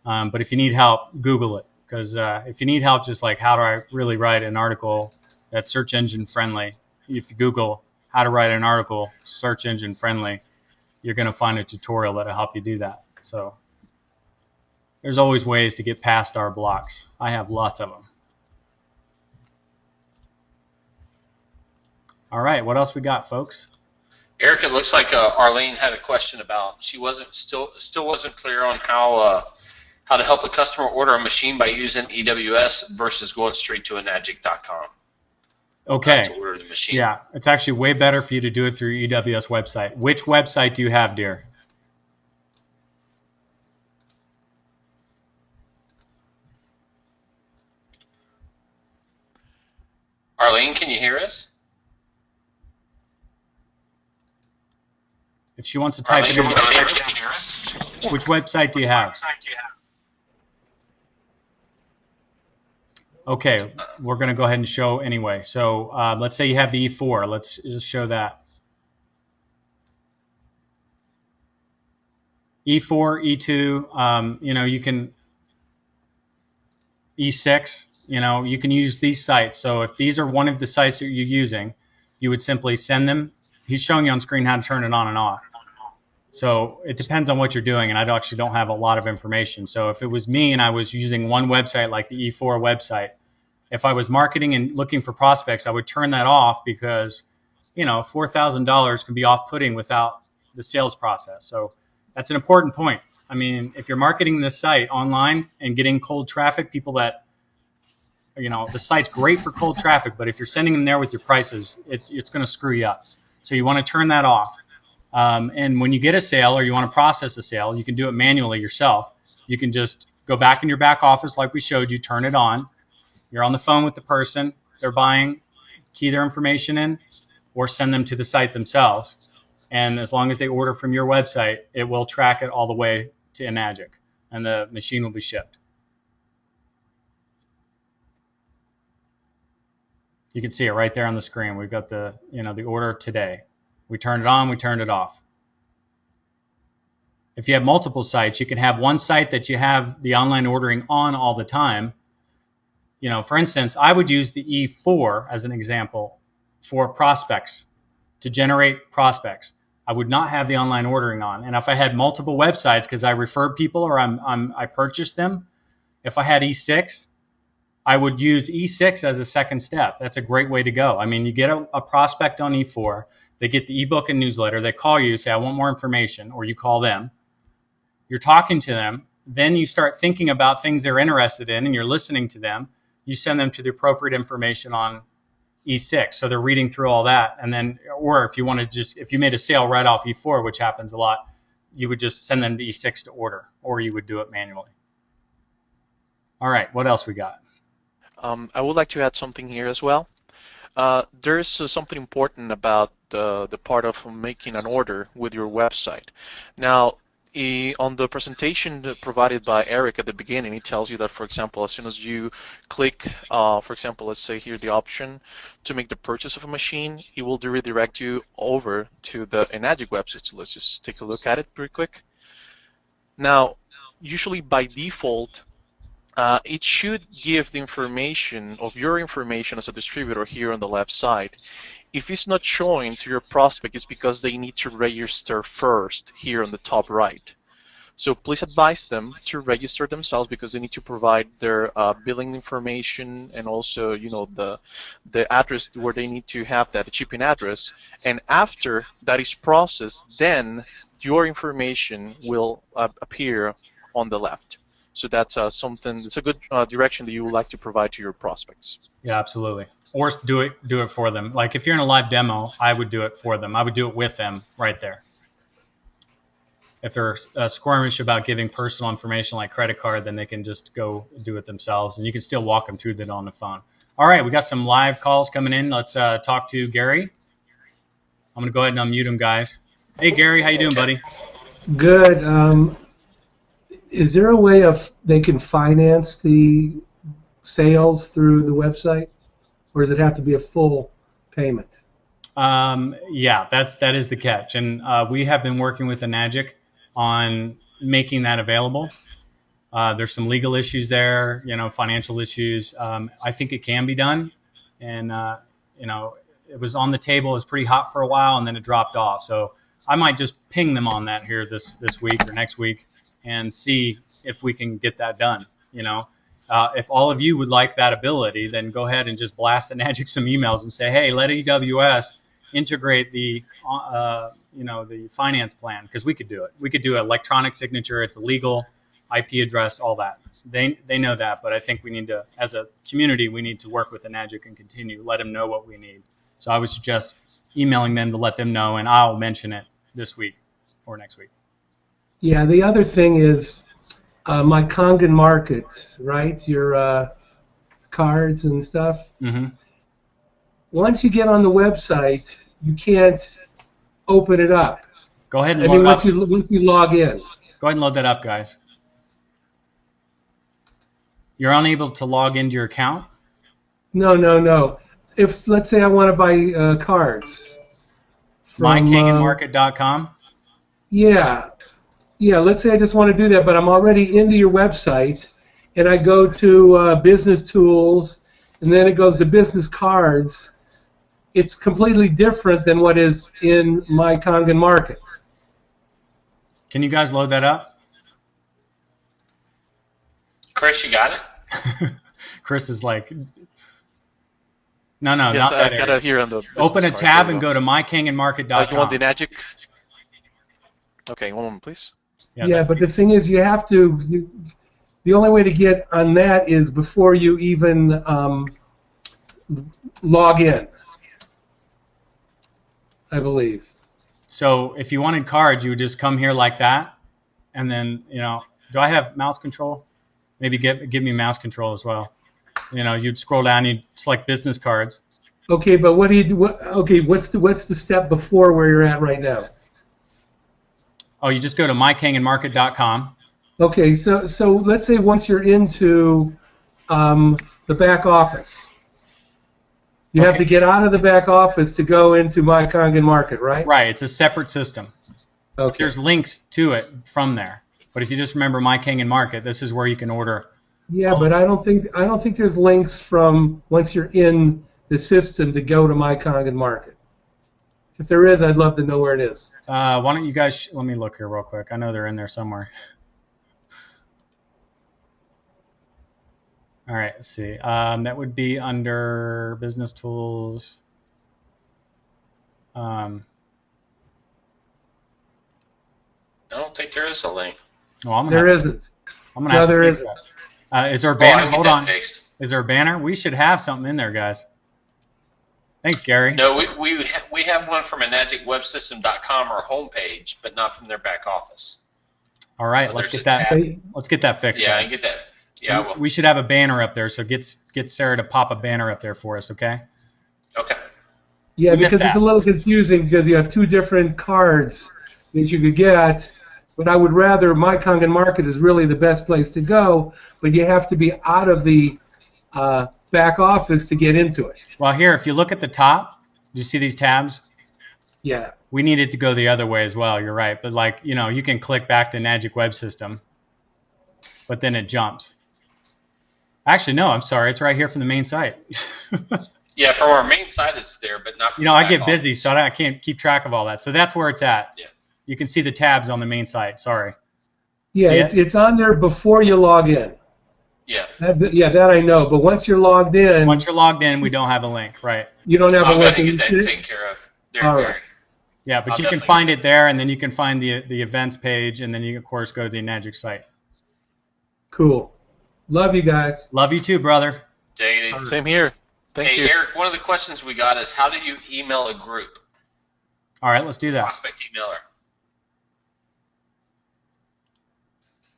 But if you need help, Google it. Because if you need help, just like how do I really write an article that's search engine friendly, if you Google how to write an article search engine friendly, you're going to find a tutorial that'll help you do that. So there's always ways to get past our blocks. I have lots of them. All right, what else we got, folks? Eric, it looks like Arlene had a question about. She still wasn't clear on how to help a customer order a machine by using EWS versus going straight to enagic.com. Okay. To order the machine. Yeah, it's actually way better for you to do it through your EWS website. Which website do you have, dear? Arlene, can you hear us? If she wants to type it in, which website do you have? Okay, we're going to go ahead and show anyway. So let's say you have the E4. Let's just show that. E4, E2, you can, E6, you can use these sites. So if these are one of the sites that you're using, you would simply send them. He's showing you on screen how to turn it on and off. So it depends on what you're doing, and I actually don't have a lot of information. So if it was me and I was using one website like the E4 website, if I was marketing and looking for prospects, I would turn that off because, $4,000 can be off-putting without the sales process. So that's an important point. I mean, if you're marketing this site online and getting cold traffic, people that, the site's great for cold traffic, but if you're sending them there with your prices, it's going to screw you up. So you want to turn that off. And when you get a sale or you want to process a sale, you can do it manually yourself. You can just go back in your back office like we showed you, turn it on. You're on the phone with the person, they're buying, key their information in, or send them to the site themselves. And as long as they order from your website, it will track it all the way to Enagic, and the machine will be shipped. You can see it right there on the screen. We've got the order today. We turned it on, we turned it off. If you have multiple sites, you can have one site that you have the online ordering on all the time. For instance, I would use the E4 as an example for prospects, to generate prospects. I would not have the online ordering on. And if I had multiple websites because I referred people or I purchased them, if I had E6, I would use E6 as a second step. That's a great way to go. I mean, you get a prospect on E4, they get the ebook and newsletter, they call you, say, I want more information, or you call them. You're talking to them, then you start thinking about things they're interested in and you're listening to them. You send them to the appropriate information on E6. So they're reading through all that. And then, or if you made a sale right off E4, which happens a lot, you would just send them to E6 to order, or you would do it manually. All right, what else we got? I would like to add something here as well. There's something important about the part of making an order with your website. Now, on the presentation provided by Eric at the beginning, he tells you that, for example, as soon as you click, for example, let's say here the option to make the purchase of a machine, it will redirect you over to the Enagic website. So let's just take a look at it pretty quick. Now, usually by default, it should give the information of your information as a distributor here on the left side. If it's not showing to your prospect, it's because they need to register first here on the top right. So please advise them to register themselves, because they need to provide their billing information and also, you know, the address where they need to have that, the shipping address. And after that is processed, then your information will appear on the left. So that's something. It's a good direction that you would like to provide to your prospects. Yeah, absolutely. Or do it for them. Like if you're in a live demo, I would do it for them. I would do it with them right there. If they're squirmish about giving personal information like credit card, then they can just go do it themselves, and you can still walk them through that on the phone. All right, we got some live calls coming in. Let's talk to Gary. I'm going to go ahead and unmute him, guys. Hey, Gary, how you doing, buddy? Good. Is there a way of they can finance the sales through the website, or does it have to be a full payment? Yeah, that is the catch, and we have been working with Enagic on making that available. There's some legal issues there, you know, financial issues. I think it can be done, and you know, it was on the table. It was pretty hot for a while, and then it dropped off. So I might just ping them on that here this week or next week and see if we can get that done. You know, if all of you would like that ability, then go ahead and just blast Enagic some emails and say, hey, let EWS integrate the you know, the finance plan, because we could do it. We could do electronic signature. It's illegal, IP address, all that. They know that, but I think we need to, as a community, we need to work with Enagic and continue, let them know what we need. So I would suggest emailing them to let them know, and I'll mention it this week or next week. Yeah, the other thing is my Kangen market, right? Your cards and stuff. Mm-hmm. Once you get on the website, you can't open it up. Go ahead and I mean, once you log in. Go ahead and load that up, guys. You're unable to log into your account? No. If, let's say I want to buy cards. From MyKangenMarket.com? Yeah, let's say I just want to do that, but I'm already into your website, and I go to Business Tools, and then it goes to Business Cards. It's completely different than what is in my Kangen market. Can you guys load that up? Chris, you got it? Chris is like, no, Yes, not that I got area. it here on the. Open a business tab card. and go to mykangenmarket.com. You want the Enagic? Okay, one moment, please. Yeah, but the thing is, you have to. The only way to get on that is before you even log in, I believe. So if you wanted cards, you would just come here like that, and then, you know, do I have mouse control? Maybe give me mouse control as well. You know, you'd scroll down, you'd select business cards. Okay, but what do you do? Okay, what's the step before where you're at right now? Oh, you just go to mykangenmarket.com. Okay, so let's say once you're into the back office, you have to get out of the back office to go into My Kangen Market, right? Right, it's a separate system. Okay. There's links to it from there. But if you just remember My Kangen Market, this is where you can order. Yeah, but I don't think there's links from once you're in the system to go to My Kangen Market. If there is, I'd love to know where it is. Why don't you guys, let me look here real quick. I know they're in there somewhere. All right, let's see. That would be under Business Tools. I don't think there is a link. Well, There isn't. I'm gonna have there to fix isn't. that. Is there a I banner? can get Hold that on. fixed. Is there a banner? We should have something in there, guys. Thanks, Gary. No, we have one from EnagicWebSystem.com, our homepage, but not from their back office. All right, Oh, let's there's get a that. tab. Let's get that fixed, Yeah, I guys. get that. Yeah, I will. We should have a banner up there, so get Sarah to pop a banner up there for us, okay? Okay. Yeah, We missed because it's that. a little confusing because you have two different cards that you could get. But I would rather My Kangen Market is really the best place to go, but you have to be out of the back office to get into it. Well, here, if you look at the top, do you see these tabs? Yeah. We need it to go the other way as well. You're right, but like, you know, you can click back to Enagic Web System. but then it jumps. Actually, no, I'm sorry. It's right here from the main site. Yeah, from our main site it's there, but not from You know, the I back get busy, office. so I can't keep track of all that. So that's where it's at. Yeah. You can see the tabs on the main site. Sorry. Yeah, See it? it's on there before you log in. Yeah. That I know. But once you're logged in, Once you're logged in, we don't have a link, right? you don't have a I'm link. going to get that taken care of. There, All there. right. Yeah, but I'll you can definitely find get it there, and then you can find the events page, and then you, of course, go to the Enagic site. Cool. Love you guys. Love you too, brother. Take it easy. Same here. Thank Hey, you. Eric, one of the questions we got is how do you email a group? All right, let's do that. Prospect emailer.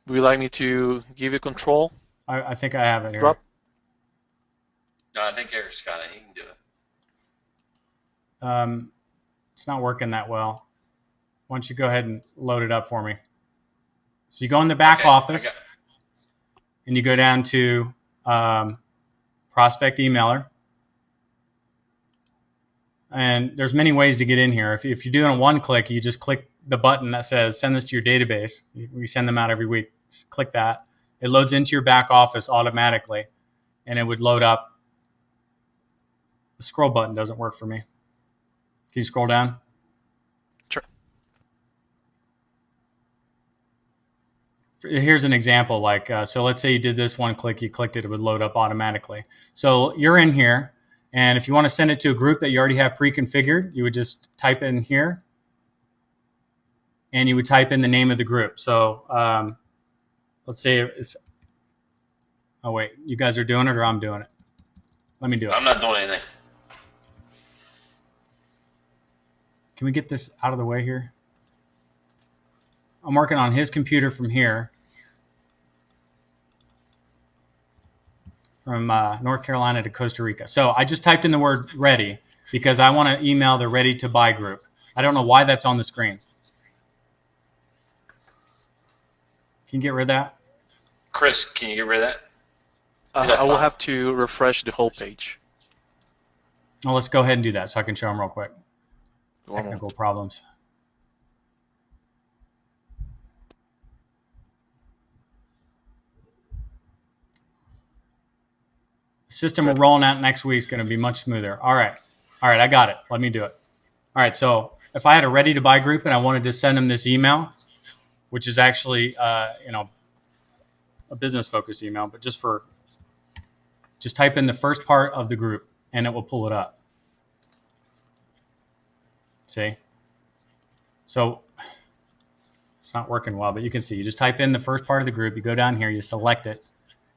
Would you like me to give you control? I think I have it here. Drop. No, I think Eric's got it. He can do it. It's not working that well. Why don't you go ahead and load it up for me? So you go in the back Okay, office, I got- and you go down to prospect emailer. And there's many ways to get in here. If you're doing a one-click, you just click the button that says send this to your database. We send them out every week. Just click that. It loads into your back office automatically, and it would load up. The scroll button doesn't work for me. Can you scroll down? Sure. Here's an example. Like, so let's say you did this one click, you clicked it, it would load up automatically. So you're in here, and if you want to send it to a group that you already have pre-configured, you would just type in here, and you would type in the name of the group. So let's say it's, oh wait, you guys are doing it or I'm doing it? Let me do it. I'm not doing anything. Can we get this out of the way here? I'm working on his computer from here, from North Carolina to Costa Rica. So I just typed in the word ready because I want to email the ready to buy group. I don't know why that's on the screen. Can you get rid of that? Chris, can you get rid of that? I will have to refresh the whole page. Well, let's go ahead and do that so I can show them real quick. One Technical moment. problems. The system we're rolling out next week is going to be much smoother. All right, I got it. Let me do it. All right, so if I had a ready to buy group and I wanted to send them this email, which is actually you know, a business focused email, but just type in the first part of the group and it will pull it up. See? So it's not working well, but you can see, you just type in the first part of the group, you go down here, you select it,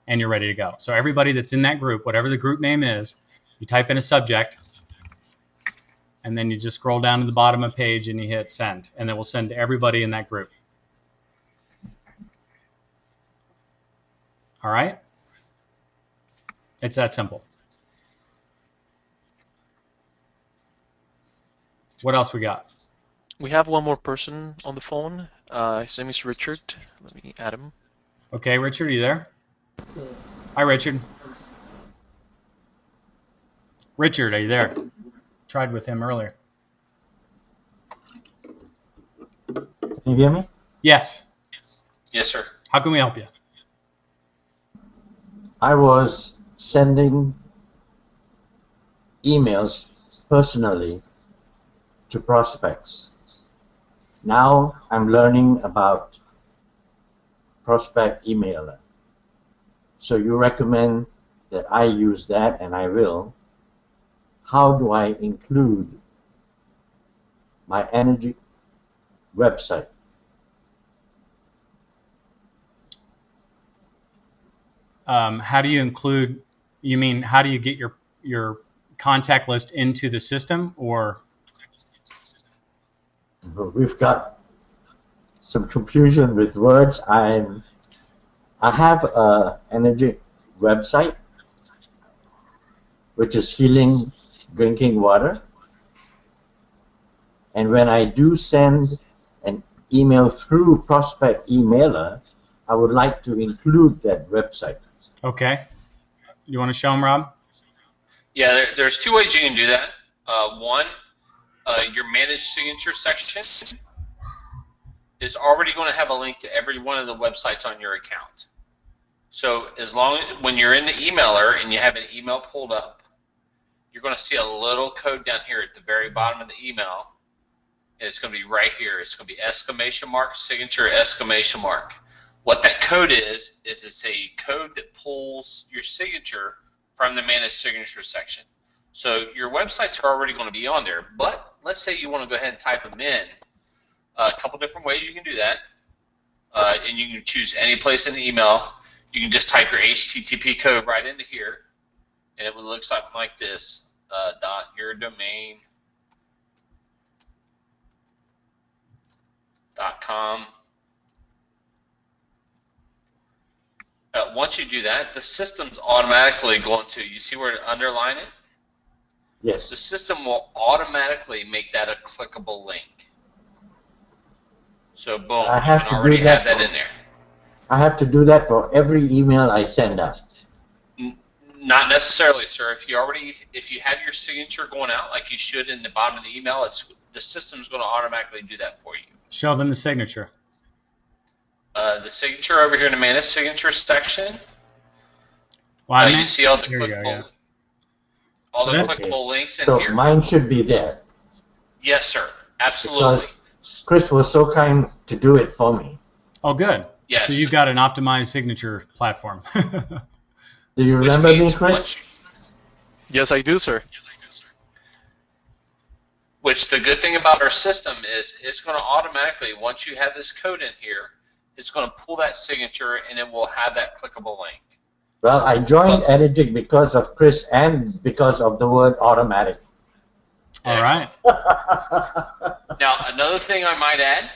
and you're ready to go. So everybody that's in that group, whatever the group name is, you type in a subject, and then you just scroll down to the bottom of the page and you hit send, and it will send to everybody in that group. All right? It's that simple. What else we got? We have one more person on the phone. His name is Richard. Let me add him. Okay, Richard, are you there? Hi, Richard. Richard, are you there? Tried with him earlier. Can you hear me? Yes. Yes, sir. How can we help you? I was sending emails personally to prospects. Now I'm learning about prospect emailer. So you recommend that I use that, and I will. How do I include my Energy website? How do you include, you mean how do you get your contact list into the system, or? We've got some confusion with words. I have a Energy website, which is healing drinking water. And when I do send an email through prospect emailer, I would like to include that website. Okay. You want to show them, Rob? Yeah, there's two ways you can do that. One, your managed signature section is already going to have a link to every one of the websites on your account. So when you're in the emailer and you have an email pulled up, you're going to see a little code down here at the very bottom of the email. And it's going to be right here. It's going to be exclamation mark, signature, exclamation mark. What that code is it's a code that pulls your signature from the Manage Signature section. So your websites are already going to be on there, but let's say you want to go ahead and type them in. A couple different ways you can do that. And you can choose any place in the email. You can just type your HTTP code right into here, and it will look something like this, .yourdomain.com. Once you do that, the system's automatically going to, you see where it underline it? Yes. The system will automatically make that a clickable link. So boom, you can already have that in there. I have to do that for every email I send out. Not necessarily, sir. If you have your signature going out like you should in the bottom of the email, the system's going to automatically do that for you. Show them the signature. The signature over here in the Manage Signature section. Well, you see all the clickable, clickable links in so here. So mine should be there. Yes, sir. Absolutely. Because Chris was so kind to do it for me. Oh, good. Yes. So you've got an optimized signature platform. Do you remember me, Chris? Yes, I do, sir. Which the good thing about our system is it's going to automatically, once you have this code in here, it's going to pull that signature and it will have that clickable link. Well, I joined Energy because of Chris and because of the word automatic. All right. Now, another thing I might add,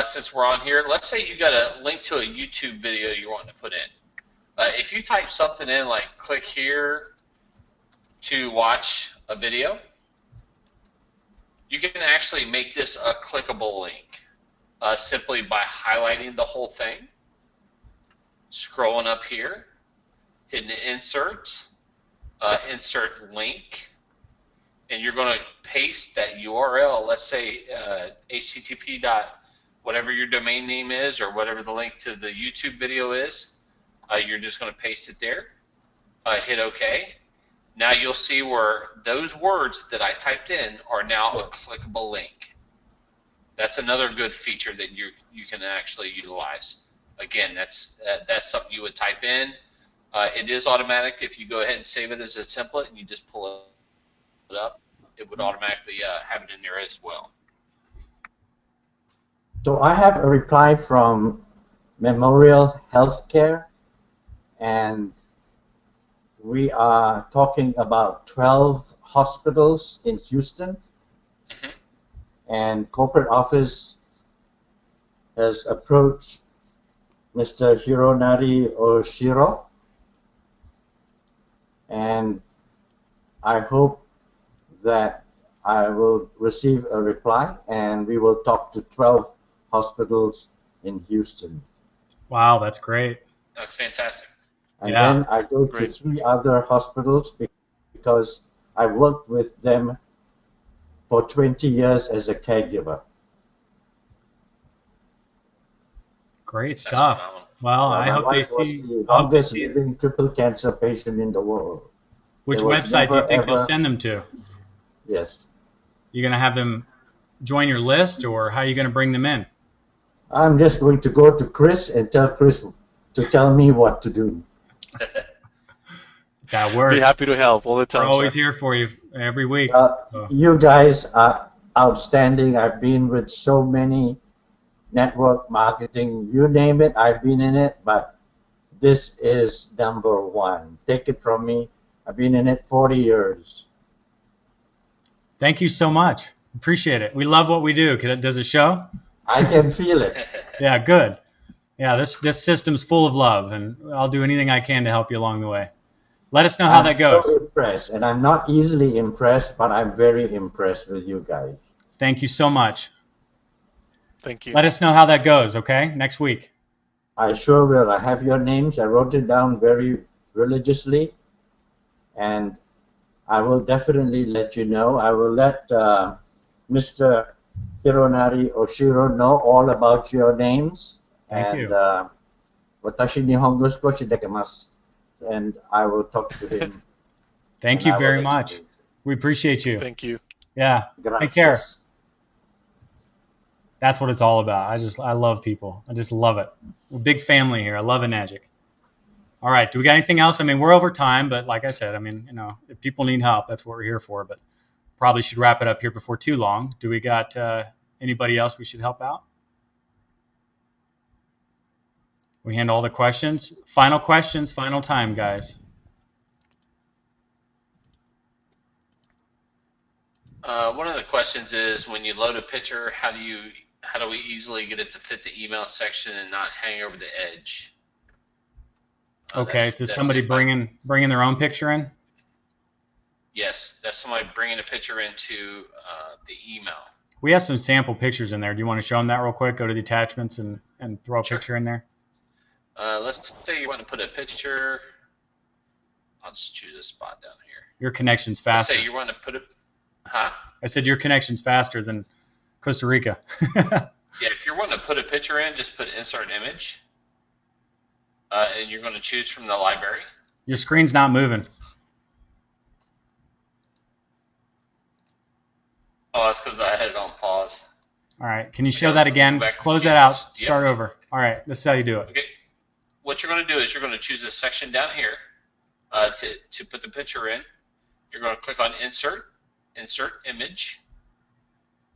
since we're on here, let's say you got a link to a YouTube video you're wanting to put in. If you type something in like click here to watch a video, you can actually make this a clickable link simply by highlighting the whole thing, scrolling up here, hitting insert, insert link, and you're going to paste that URL, let's say http whatever your domain name is or whatever the link to the YouTube video is. You're just going to paste it there, hit OK. Now you'll see where those words that I typed in are now a clickable link. That's another good feature that you can actually utilize. Again, that's something you would type in. It is automatic. If you go ahead and save it as a template and you just pull it up, it would automatically have it in there as well. So I have a reply from Memorial Healthcare, and we are talking about 12 hospitals in Houston, and corporate office has approached Mr. Hironari Oshiro, and I hope that I will receive a reply and we will talk to 12 hospitals in Houston. Wow, that's great. That's fantastic. And then I go to 3 other hospitals because I worked with them for 20 years as a caregiver. Great stuff. Well, I hope they see. The longest living triple cancer patient in the world. Which website do you think you'll send them to? Yes. You're going to have them join your list, or how are you going to bring them in? I'm just going to go to Chris and tell Chris to tell me what to do. That works. Be happy to help all the time. We're always here for you every week. You guys are outstanding. I've been with so many network marketing. You name it, I've been in it, but this is number one. Take it from me. I've been in it 40 years. Thank you so much. Appreciate it. We love what we do. Does it show? I can feel it. Yeah, good. Yeah, this system's full of love, and I'll do anything I can to help you along the way. Let us know how that goes. I'm so impressed, and I'm not easily impressed, but I'm very impressed with you guys. Thank you so much. Thank you. Let us know how that goes, okay? Next week. I sure will. I have your names. I wrote it down very religiously, and I will definitely let you know. I will let Mr. Hironari Oshiro know all about your names. Thank you. Watashi Nihongo少しdekemasu. And I will talk to him. Thank you very much. We appreciate you. Thank you. Yeah. Take care. That's what it's all about. I love people. I just love it. We're a big family here. I love Enagic. All right. Do we got anything else? I mean, we're over time, but like I said, I mean, if people need help, that's what we're here for. But probably should wrap it up here before too long. Do we got anybody else we should help out? We handle all the questions. Final questions, final time, guys. One of the questions is, when you load a picture, how do we easily get it to fit the email section and not hang over the edge? Okay, so somebody bringing their own picture in? Yes, that's somebody bringing a picture into the email. We have some sample pictures in there. Do you want to show them that real quick? Go to the attachments and throw a picture in there. Let's say you want to put a picture. I'll just choose a spot down here. Your connection's faster. Let's say you want to put it. Huh? I said your connection's faster than Costa Rica. Yeah, if you're wanting to put a picture in, just put insert image. And you're going to choose from the library. Your screen's not moving. Oh, that's because I had it on pause. All right. Can you show that again? Close that out. Start over. All right. This is how you do it. Okay. What you're going to do is you're going to choose this section down here to put the picture in. You're going to click on Insert Image.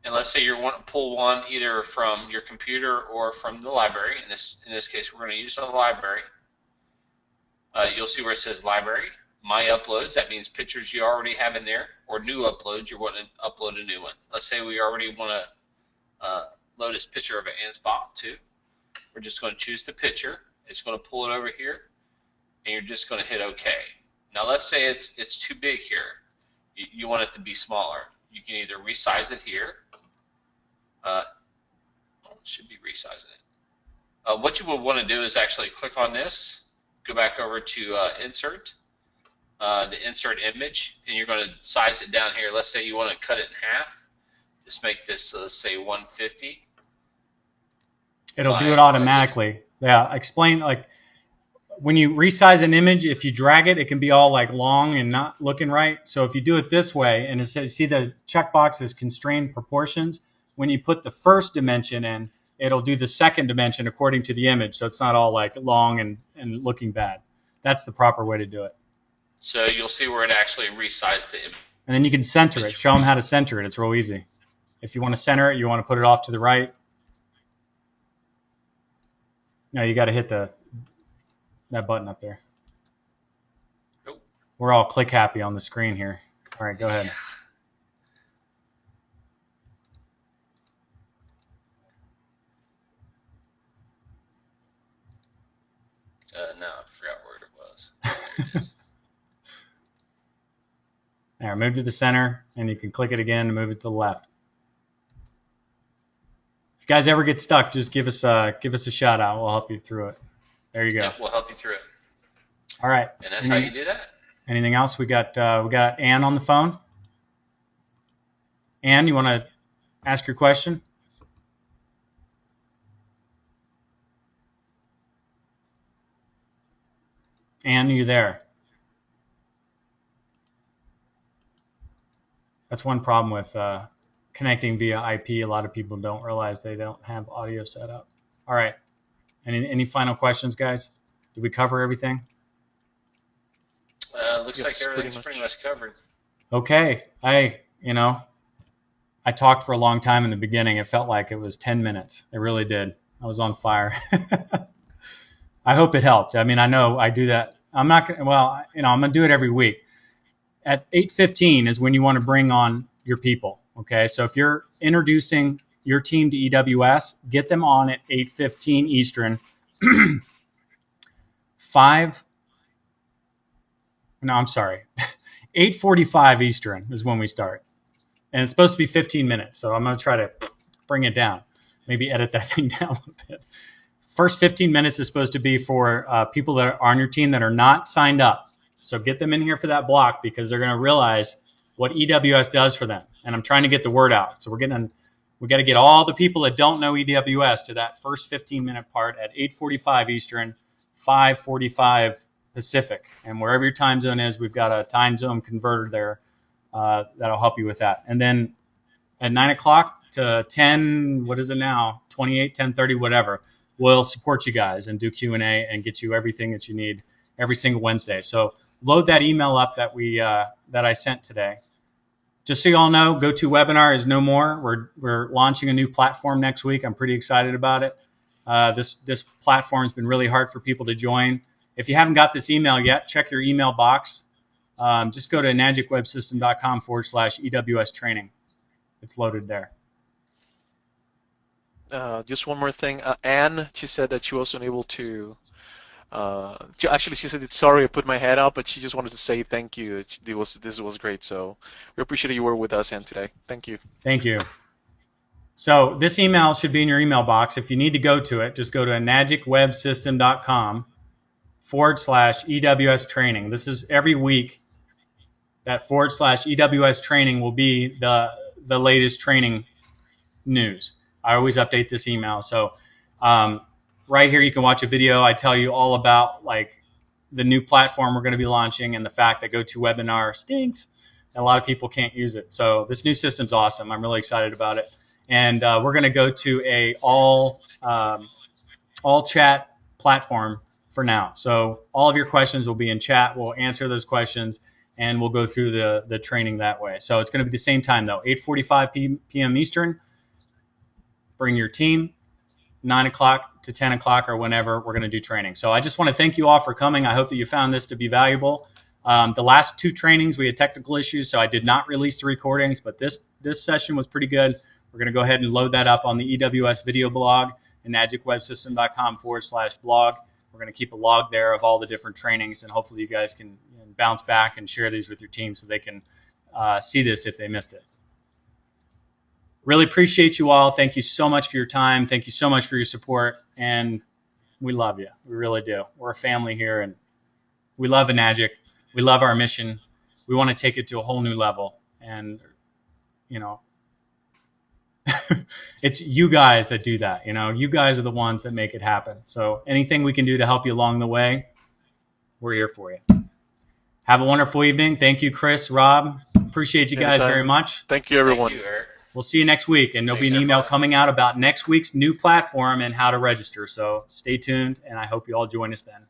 And let's say you want to pull one either from your computer or from the library. In this case, we're going to use the library. You'll see where it says Library. My Uploads, that means pictures you already have in there, or New Uploads, you're wanting to upload a new one. Let's say we already want to load this picture of an ant spot too. We're just going to choose the picture. It's going to pull it over here, and you're just going to hit OK. Now let's say it's too big here. You want it to be smaller. You can either resize it here. Should be resizing it. What you would want to do is actually click on this, go back over to Insert, the Insert Image, and you're going to size it down here. Let's say you want to cut it in half. Just make this, let's say, 150. It'll do it automatically. Yeah, explain, like, when you resize an image, if you drag it, it can be all like long and not looking right. So if you do it this way, and it says, see the checkbox is constrained proportions, when you put the first dimension in, it'll do the second dimension according to the image. So it's not all like long and looking bad. That's the proper way to do it. So you'll see where it actually resized the image. And then you can center it. Show them how to center it. It's real easy. If you want to center it, you want to put it off to the right. No, you got to hit that button up there. Oh. We're all click happy on the screen here. All right, go ahead. No, I forgot where it was. There it is. There, move to the center, and you can click it again to move it to the left. If you guys ever get stuck, just give us a shout out. We'll help you through it. There you go. Yeah, we'll help you through it. All right. And that's how you do that. Anything else? We got Ann on the phone. Ann, you want to ask your question? Ann, are you there? That's one problem with connecting via IP. A lot of people don't realize they don't have audio set up. All right. Any final questions, guys? Did we cover everything? Looks like everything's pretty much covered. Okay. I talked for a long time in the beginning. It felt like it was 10 minutes. It really did. I was on fire. I hope it helped. I mean, I know I do that. I'm not going to, well, I'm going to do it every week. At 8:15 is when you want to bring on your people. Okay. So if you're introducing your team to EWS, get them on at 8:15 Eastern. 8:45 Eastern is when we start. And it's supposed to be 15 minutes. So I'm going to try to bring it down. Maybe edit that thing down a little bit. First 15 minutes is supposed to be for people that are on your team that are not signed up. So get them in here for that block because they're going to realize what EWS does for them. And I'm trying to get the word out. So we got to get all the people that don't know EWS to that first 15-minute part at 8:45 Eastern. 5:45 Pacific. And wherever your time zone is, we've got a time zone converter there that'll help you with that. And then at 9 o'clock to 10, what is it now? 28, 10:30, whatever. We'll support you guys and do Q&A and get you everything that you need every single Wednesday. So load that email up that I sent today. Just so you all know, GoToWebinar is no more. We're launching a new platform next week. I'm pretty excited about it. This platform has been really hard for people to join. If you haven't got this email yet, check your email box. Just go to magicwebsystem.com/EWS training. It's loaded there. Just one more thing. Anne, she said that she wasn't able to. Actually, she said, "Sorry, I put my head up," but she just wanted to say thank you. This was great. So we appreciate that you were with us, Anne, today. Thank you. Thank you. So this email should be in your email box. If you need to go to it, just go to magicwebsystem.com/EWS training. This is every week. That /EWS training will be the latest training news. I always update this email. So right here you can watch a video. I tell you all about like the new platform we're going to be launching and the fact that GoToWebinar stinks and a lot of people can't use it. So this new system's awesome. I'm really excited about it. And we're going to go to a all chat platform for now. So all of your questions will be in chat. We'll answer those questions and we'll go through the training that way. So it's going to be the same time though, 8:45 p.m. Eastern. Bring your team. 9 o'clock to 10 o'clock or whenever we're going to do training. So I just want to thank you all for coming. I hope that you found this to be valuable. The last two trainings we had technical issues, so I did not release the recordings, but this session was pretty good. We're going to go ahead and load that up on the EWS video blog and magicwebsystem.com/blog. We're going to keep a log there of all the different trainings, and hopefully you guys can bounce back and share these with your team so they can see this if they missed it. Really appreciate you all. Thank you so much for your time. Thank you so much for your support, and we love you. We really do. We're a family here, and we love Enagic. We love our mission. We want to take it to a whole new level, and it's you guys that do that. You guys are the ones that make it happen. So anything we can do to help you along the way, we're here for you. Have a wonderful evening. Thank you, Chris, Rob. Appreciate you guys very much. Thank you, everyone. Thank you, Eric. We'll see you next week, and there'll be an email coming out about next week's new platform and how to register. So stay tuned, and I hope you all join us then.